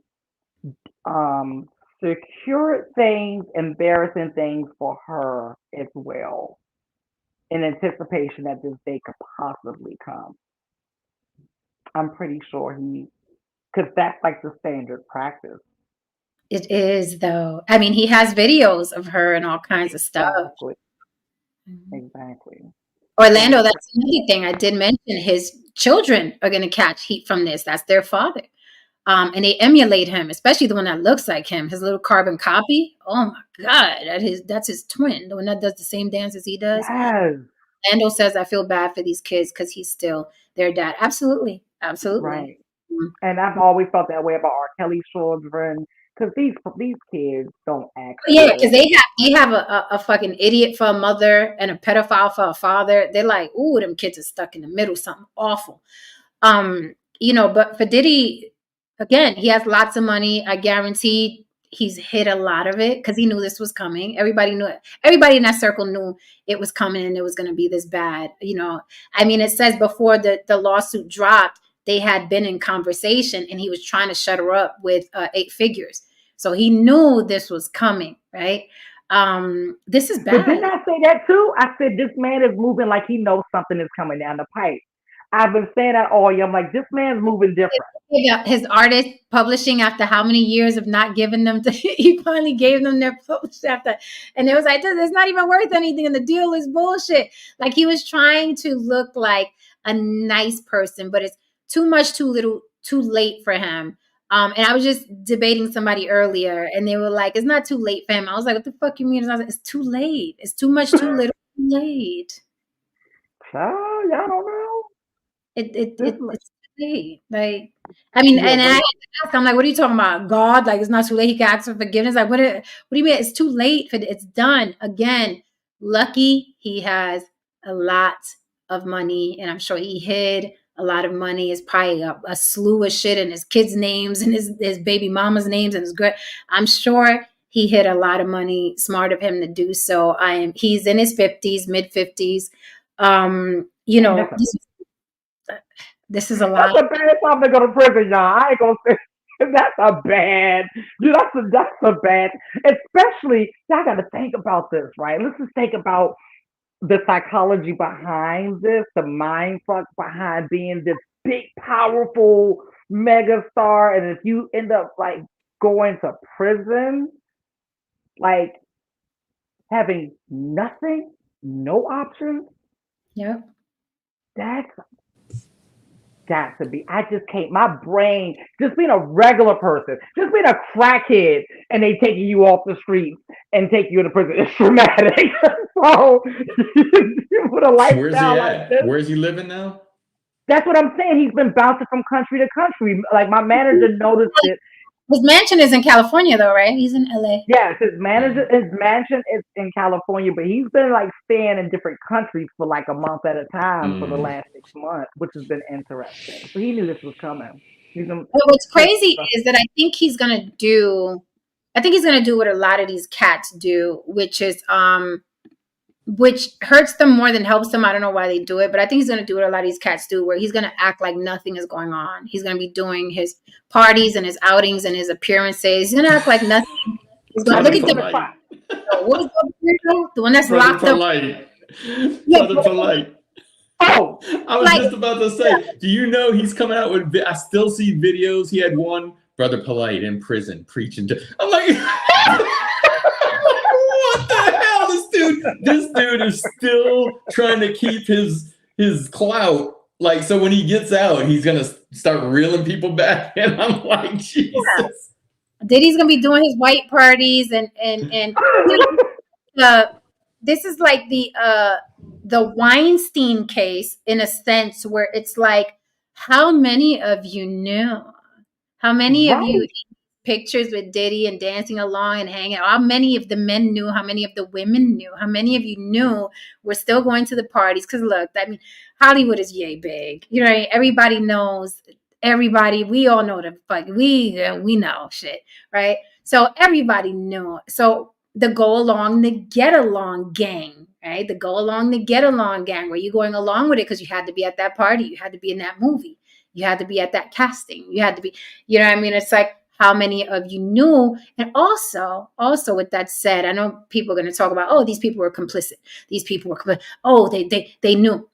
um secured things, embarrassing things for her as well, in anticipation that this day could possibly come. I'm pretty sure because that's like the standard practice. It is, though. I mean, he has videos of her and all kinds of stuff. Exactly. Exactly. Orlando, So that's another thing I did mention. His children are going to catch heat from this. That's their father. And they emulate him, especially the one that looks like him, his little carbon copy. Oh my God, that's his twin, the one that does the same dance as he does. yes, Lando says, I feel bad for these kids because he's still their dad. Absolutely. Absolutely. right. And I've always felt that way about R. Kelly's children because these kids don't act Yeah, because right. they have a fucking idiot for a mother and a pedophile for a father. They're like, ooh, them kids are stuck in the middle, something awful. But for Diddy, again, he has lots of money. I guarantee he's hid a lot of it because he knew this was coming. Everybody knew it. Everybody in that circle knew it was coming and it was going to be this bad. I mean, it says before the lawsuit dropped, they had been in conversation and he was trying to shut her up with 8 figures. So he knew this was coming, right? This is But didn't bad. I say that too? I said this man is moving like he knows something is coming down the pipe. I've been saying that all year. I'm like, this man's moving different. Yeah, his artist publishing after how many years of not giving them to he finally gave them their publish after, and it was like, this it's not even worth anything and the deal is bullshit. Like he was trying to look like a nice person, but it's too much too little too late for him. And I was just debating somebody earlier and they were like, it's not too late for him. I was like, what the fuck you mean? I was like, it's too late. It's too much too little too late. Child, y'all don't know. This, It's too late. Like, I mean, yeah, and I what had it, to ask, I'm like, what are you talking about? God, like it's not too late. He can ask for forgiveness. Like, what do you mean? It's too late for it's done. Again, lucky he has a lot of money, and I'm sure he hid a lot of money. It's probably a slew of shit in his kids' names and his baby mama's names and his great. I'm sure he hid a lot of money. Smart of him to do so. He's in his 50s, mid 50s. man, This is a that's lot. a bad time to go to prison, y'all. I ain't gonna say that's a bad. Dude, that's a bad. Especially, y'all got to think about this, right? Let's just think about the psychology behind this, the mind fuck behind being this big, powerful mega star, and if you end up like going to prison, like having nothing, no options. Yep. That's got to be. I just can't. My brain, just being a regular person, just being a crackhead, and they taking you off the streets and take you to prison. It's traumatic. So, with a Where's he lifestyle like at? this, Where's he living now? that's what I'm saying. He's been bouncing from country to country. Like my manager noticed it. His mansion is in California, though, right? He's in LA. Yes, his mansion is in California, but he's been like staying in different countries for like a month at a time for the last 6 months, which has been interesting. So he knew this was coming. He's been, But what's crazy is that I think he's gonna do what a lot of these cats do, which hurts them more than helps them. I don't know why they do it, but I think he's going to do what a lot of these cats do, where he's going to act like nothing is going on. He's going to be doing his parties and his outings and his appearances. He's going to act like nothing. He's going to look at what was the one that's Brother locked up? Polite. Brother Polite. Oh, I was just about to say, do you know he's coming out with, I still see videos. He had one, Brother Polite in prison preaching to, I'm like, what the hell? This dude is still trying to keep his clout. Like, so when he gets out, he's gonna start reeling people back, and I'm like, Jesus. Yeah. Diddy's gonna be doing his white parties, and this is like the Weinstein case in a sense, where it's like, how many of you knew? How many of you pictures with Diddy and dancing along and hanging out? How many of the men knew? How many of the women knew? How many of you knew we're still going to the parties? Because look, I mean, Hollywood is yay big. You know, everybody knows everybody. We all know the fuck. We know shit, right? So everybody knew. So the go along, the get along gang, right? The go along, the get along gang, where you're going along with it because you had to be at that party, you had to be in that movie, you had to be at that casting, you had to be, you know what I mean? It's like, how many of you knew? And also with that said, I know people are going to talk about, oh, these people were complicit. These people were complicit. Oh, they knew.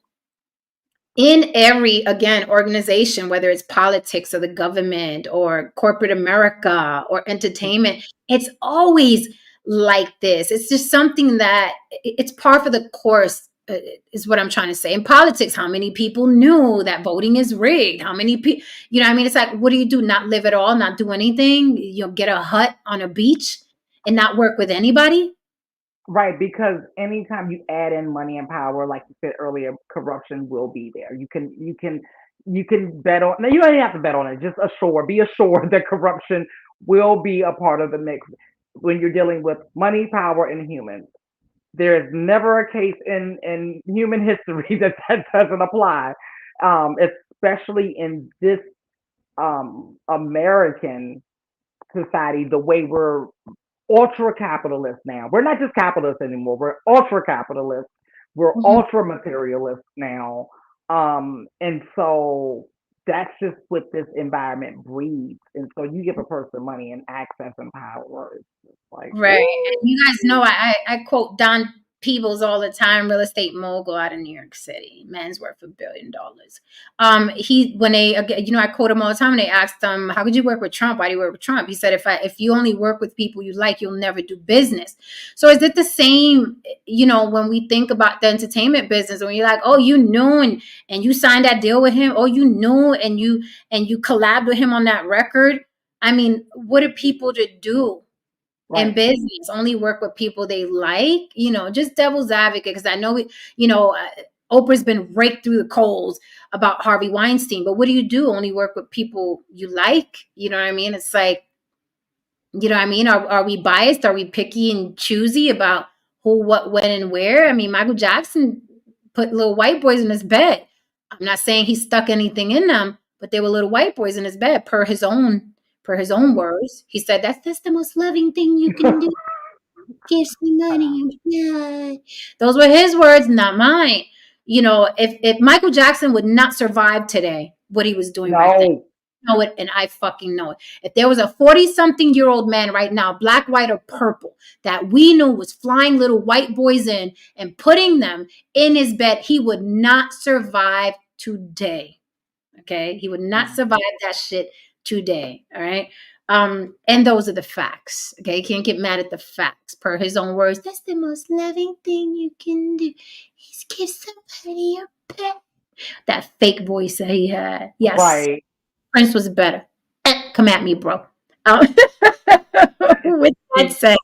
In every, again, organization, whether it's politics or the government or corporate America or entertainment, it's always like this. It's just something that it's par for the course, is what I'm trying to say. In politics, how many people knew that voting is rigged? How many people, you know what I mean? It's like, what do? Not live at all, not do anything, get a hut on a beach and not work with anybody? Right, because anytime you add in money and power, like you said earlier, corruption will be there. You can bet on. No, you don't even have to bet on it. Just be assured that corruption will be a part of the mix when you're dealing with money, power, and humans. There is never a case in human history that doesn't apply, especially in this American society, the way we're ultra capitalist now. We're not just capitalists anymore. We're ultra capitalists. We're ultra materialist now. And so that's just what this environment breeds. And so you give a person money and access and power. It's just like, right. And you guys know I quote Don Peebles all the time, real estate mogul out of New York City, man's worth $1 billion. I quote him all the time, and they asked him, how could you work with Trump? Why do you work with Trump? He said, if you only work with people you like, you'll never do business. So is it the same, when we think about the entertainment business, when you're like, oh, you knew and you signed that deal with him, oh, you knew and you collabed with him on that record? I mean, what are people to do? Right. In business, only work with people they like, just devil's advocate, because I know, Oprah's been raked through the coals about Harvey Weinstein, but what do? Only work with people you like? You know what I mean? It's like, you know what I mean? Are we biased? Are we picky and choosy about who, what, when, and where? I mean, Michael Jackson put little white boys in his bed. I'm not saying he stuck anything in them, but they were little white boys in his bed, per his own words. He said, that's the most loving thing you can do. Give me money. Yeah. Those were his words, not mine. If Michael Jackson would not survive today, what he was doing back then, I know it, and I fucking know it. If there was a 40-something-year-old man right now, black, white, or purple, that we knew was flying little white boys in and putting them in his bed, he would not survive today. Okay? He would not survive that shit today. All right? And those are the facts. Okay, you can't get mad at the facts. Per his own words, that's the most loving thing you can do is give somebody a pet. That fake voice that he had. Yes, Right. Prince was better. Come at me, bro. With that said,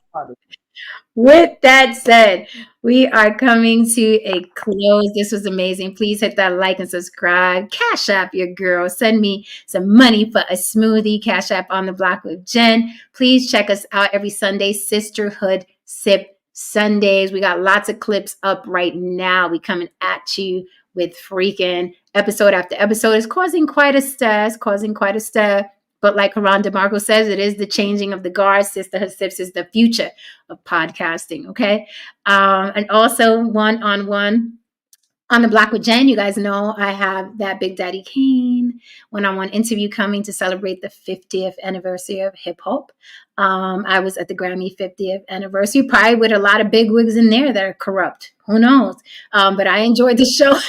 with that said, we are coming to a close. This was amazing. Please hit that like and subscribe. Cash App your girl. Send me some money for a smoothie. Cash App on the block with Jen. Please check us out every Sunday, Sisterhood Sip Sundays. We got lots of clips up right now. We coming at you with freaking episode after episode. It's causing quite a stir. But like Haran DeMarco says, it is the changing of the guard. Sisterhood Sips is the future of podcasting, okay? And also one-on-one on the block with Jen. You guys know I have that Big Daddy Kane one-on-one interview coming to celebrate the 50th anniversary of hip hop. I was at the Grammy 50th anniversary, probably with a lot of big wigs in there that are corrupt. Who knows? But I enjoyed the show.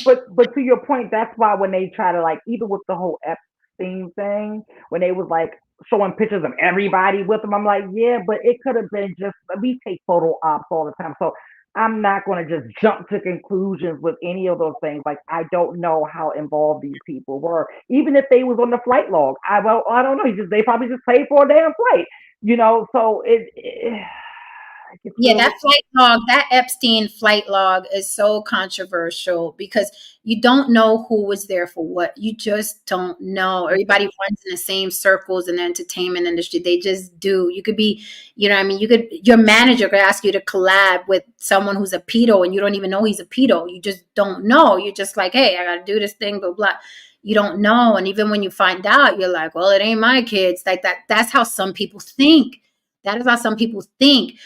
But to your point, that's why when they try to, like, even with the whole Epstein thing, when they was like showing pictures of everybody with them, I'm like, yeah, but it could have been just, we take photo ops all the time. So I'm not going to just jump to conclusions with any of those things. Like, I don't know how involved these people were, even if they was on the flight log. I don't know. They probably just paid for a damn flight, So yeah, that flight log, that Epstein flight log is so controversial because you don't know who was there for what. You just don't know. Everybody runs in the same circles in the entertainment industry. They just do. You could be, your manager could ask you to collab with someone who's a pedo and you don't even know he's a pedo. You just don't know. You're just like, hey, I got to do this thing, blah, blah. You don't know. And even when you find out, you're like, well, it ain't my kids. Like that. That's how some people think. That is how some people think.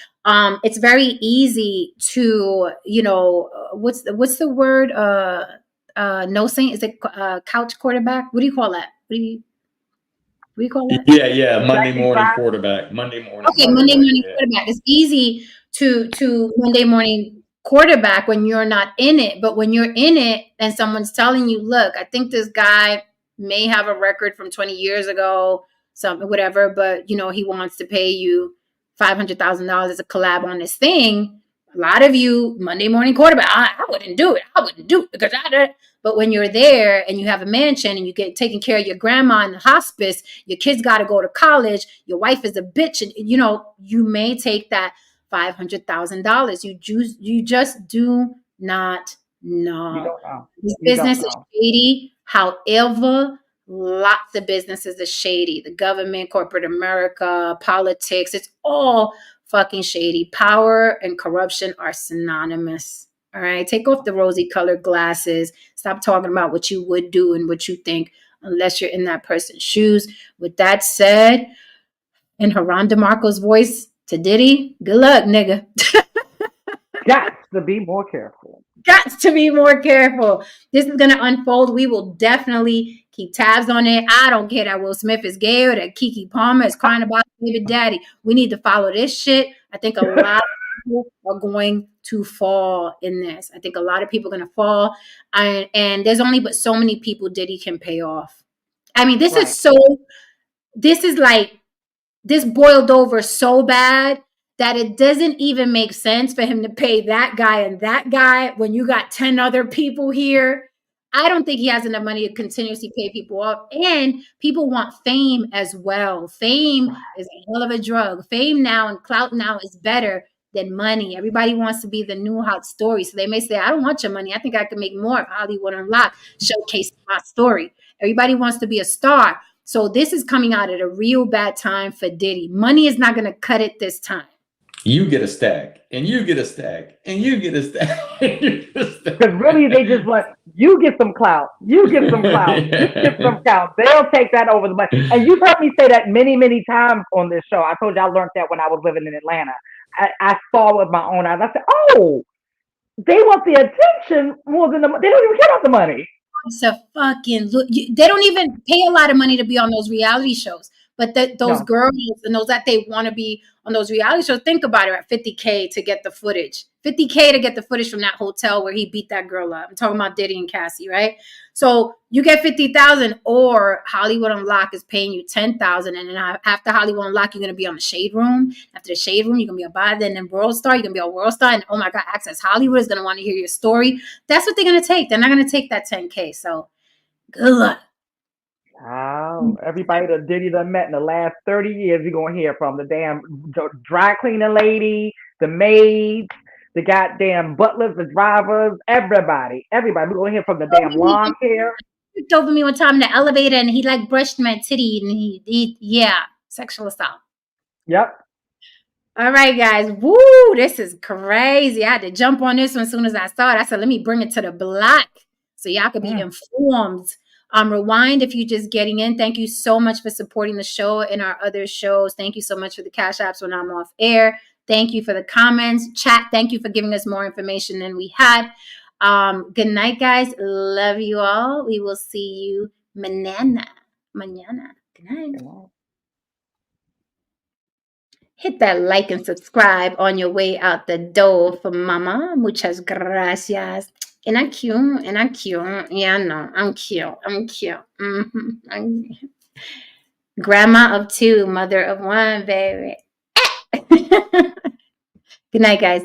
It's very easy to, what's the word? No saying, is it couch quarterback? What do you call that? What do you call that? Yeah. Monday morning quarterback. Okay, Monday morning quarterback. It's easy to Monday morning quarterback when you're not in it, but when you're in it and someone's telling you, look, I think this guy may have a record from 20 years ago, something, whatever, but he wants to pay you $500,000 as a collab on this thing. A lot of you Monday morning quarterback, I wouldn't do it because but when you're there and you have a mansion and you get taking care of your grandma in the hospice, your kids got to go to college, your wife is a bitch, and you may take that $500,000. You just do not know. You don't know. This business is shady. However, lots of businesses are shady. The government, corporate America, politics, it's all fucking shady. Power and corruption are synonymous. All right. Take off the rosy colored glasses. Stop talking about what you would do and what you think unless you're in that person's shoes. With that said, in Haran DeMarco's voice to Diddy, good luck, nigga. Got to be more careful. Got to be more careful. This is going to unfold. We will definitely keep tabs on it. I don't care that Will Smith is gay or that Keke Palmer is crying about baby daddy. We need to follow this shit. I think a lot of people are going to fall in this. I think a lot of people are going to fall. And there's only but so many people Diddy can pay off. I mean, this boiled over so bad that it doesn't even make sense for him to pay that guy and that guy when you got 10 other people here. I don't think he has enough money to continuously pay people off. And people want fame as well. Fame is a hell of a drug. Fame now and clout now is better than money. Everybody wants to be the new hot story. So they may say, I don't want your money. I think I can make more if Hollywood Unlocked showcase my story. Everybody wants to be a star. So this is coming out at a real bad time for Diddy. Money is not going to cut it this time. You get a stack, and you get a stack, and you get a stack. Because really, they just want, you get some clout. You get some clout. You get some clout. They'll take that over the money. And you've heard me say that many, many times on this show. I told you I learned that when I was living in Atlanta. I saw with my own eyes. I said, oh, they want the attention more than they don't even care about the money. It's a fucking they don't even pay a lot of money to be on those reality shows. But those girls and those that they want to be on those reality shows, think about it, at $50K to get the footage. $50K to get the footage from that hotel where he beat that girl up. I'm talking about Diddy and Cassie, right? So you get 50,000, or Hollywood Unlocked is paying you 10,000, and then after Hollywood Unlocked, you're gonna be on the Shade Room. After the Shade Room, you're gonna be a bad, and then World Star, you're gonna be a World Star, and oh my God, Access Hollywood is gonna want to hear your story. That's what they're gonna take. They're not gonna take that 10K. So good luck. Wow. Everybody that Diddy done met in the last 30 years, you're going to hear from the damn dry cleaning lady, the maids, the goddamn butlers, the drivers, everybody. We're going to hear from the damn lawn care. He over me one time in the elevator, and he like brushed my titty, and he sexual assault. Yep. All right, guys. Woo, this is crazy. I had to jump on this one as soon as I saw it. I said, let me bring it to the block so y'all could be informed. Rewind if you're just getting in. Thank you so much for supporting the show and our other shows. Thank you so much for the cash apps when I'm off air. Thank you for the comments. Chat, thank you for giving us more information than we had. Good night, guys. Love you all. We will see you mañana. Good night. Hit that like and subscribe on your way out the door for mama. Muchas gracias. And I'm cute. Yeah, no, I'm cute. Mm-hmm. Grandma of 2, mother of 1, baby. Good night, guys.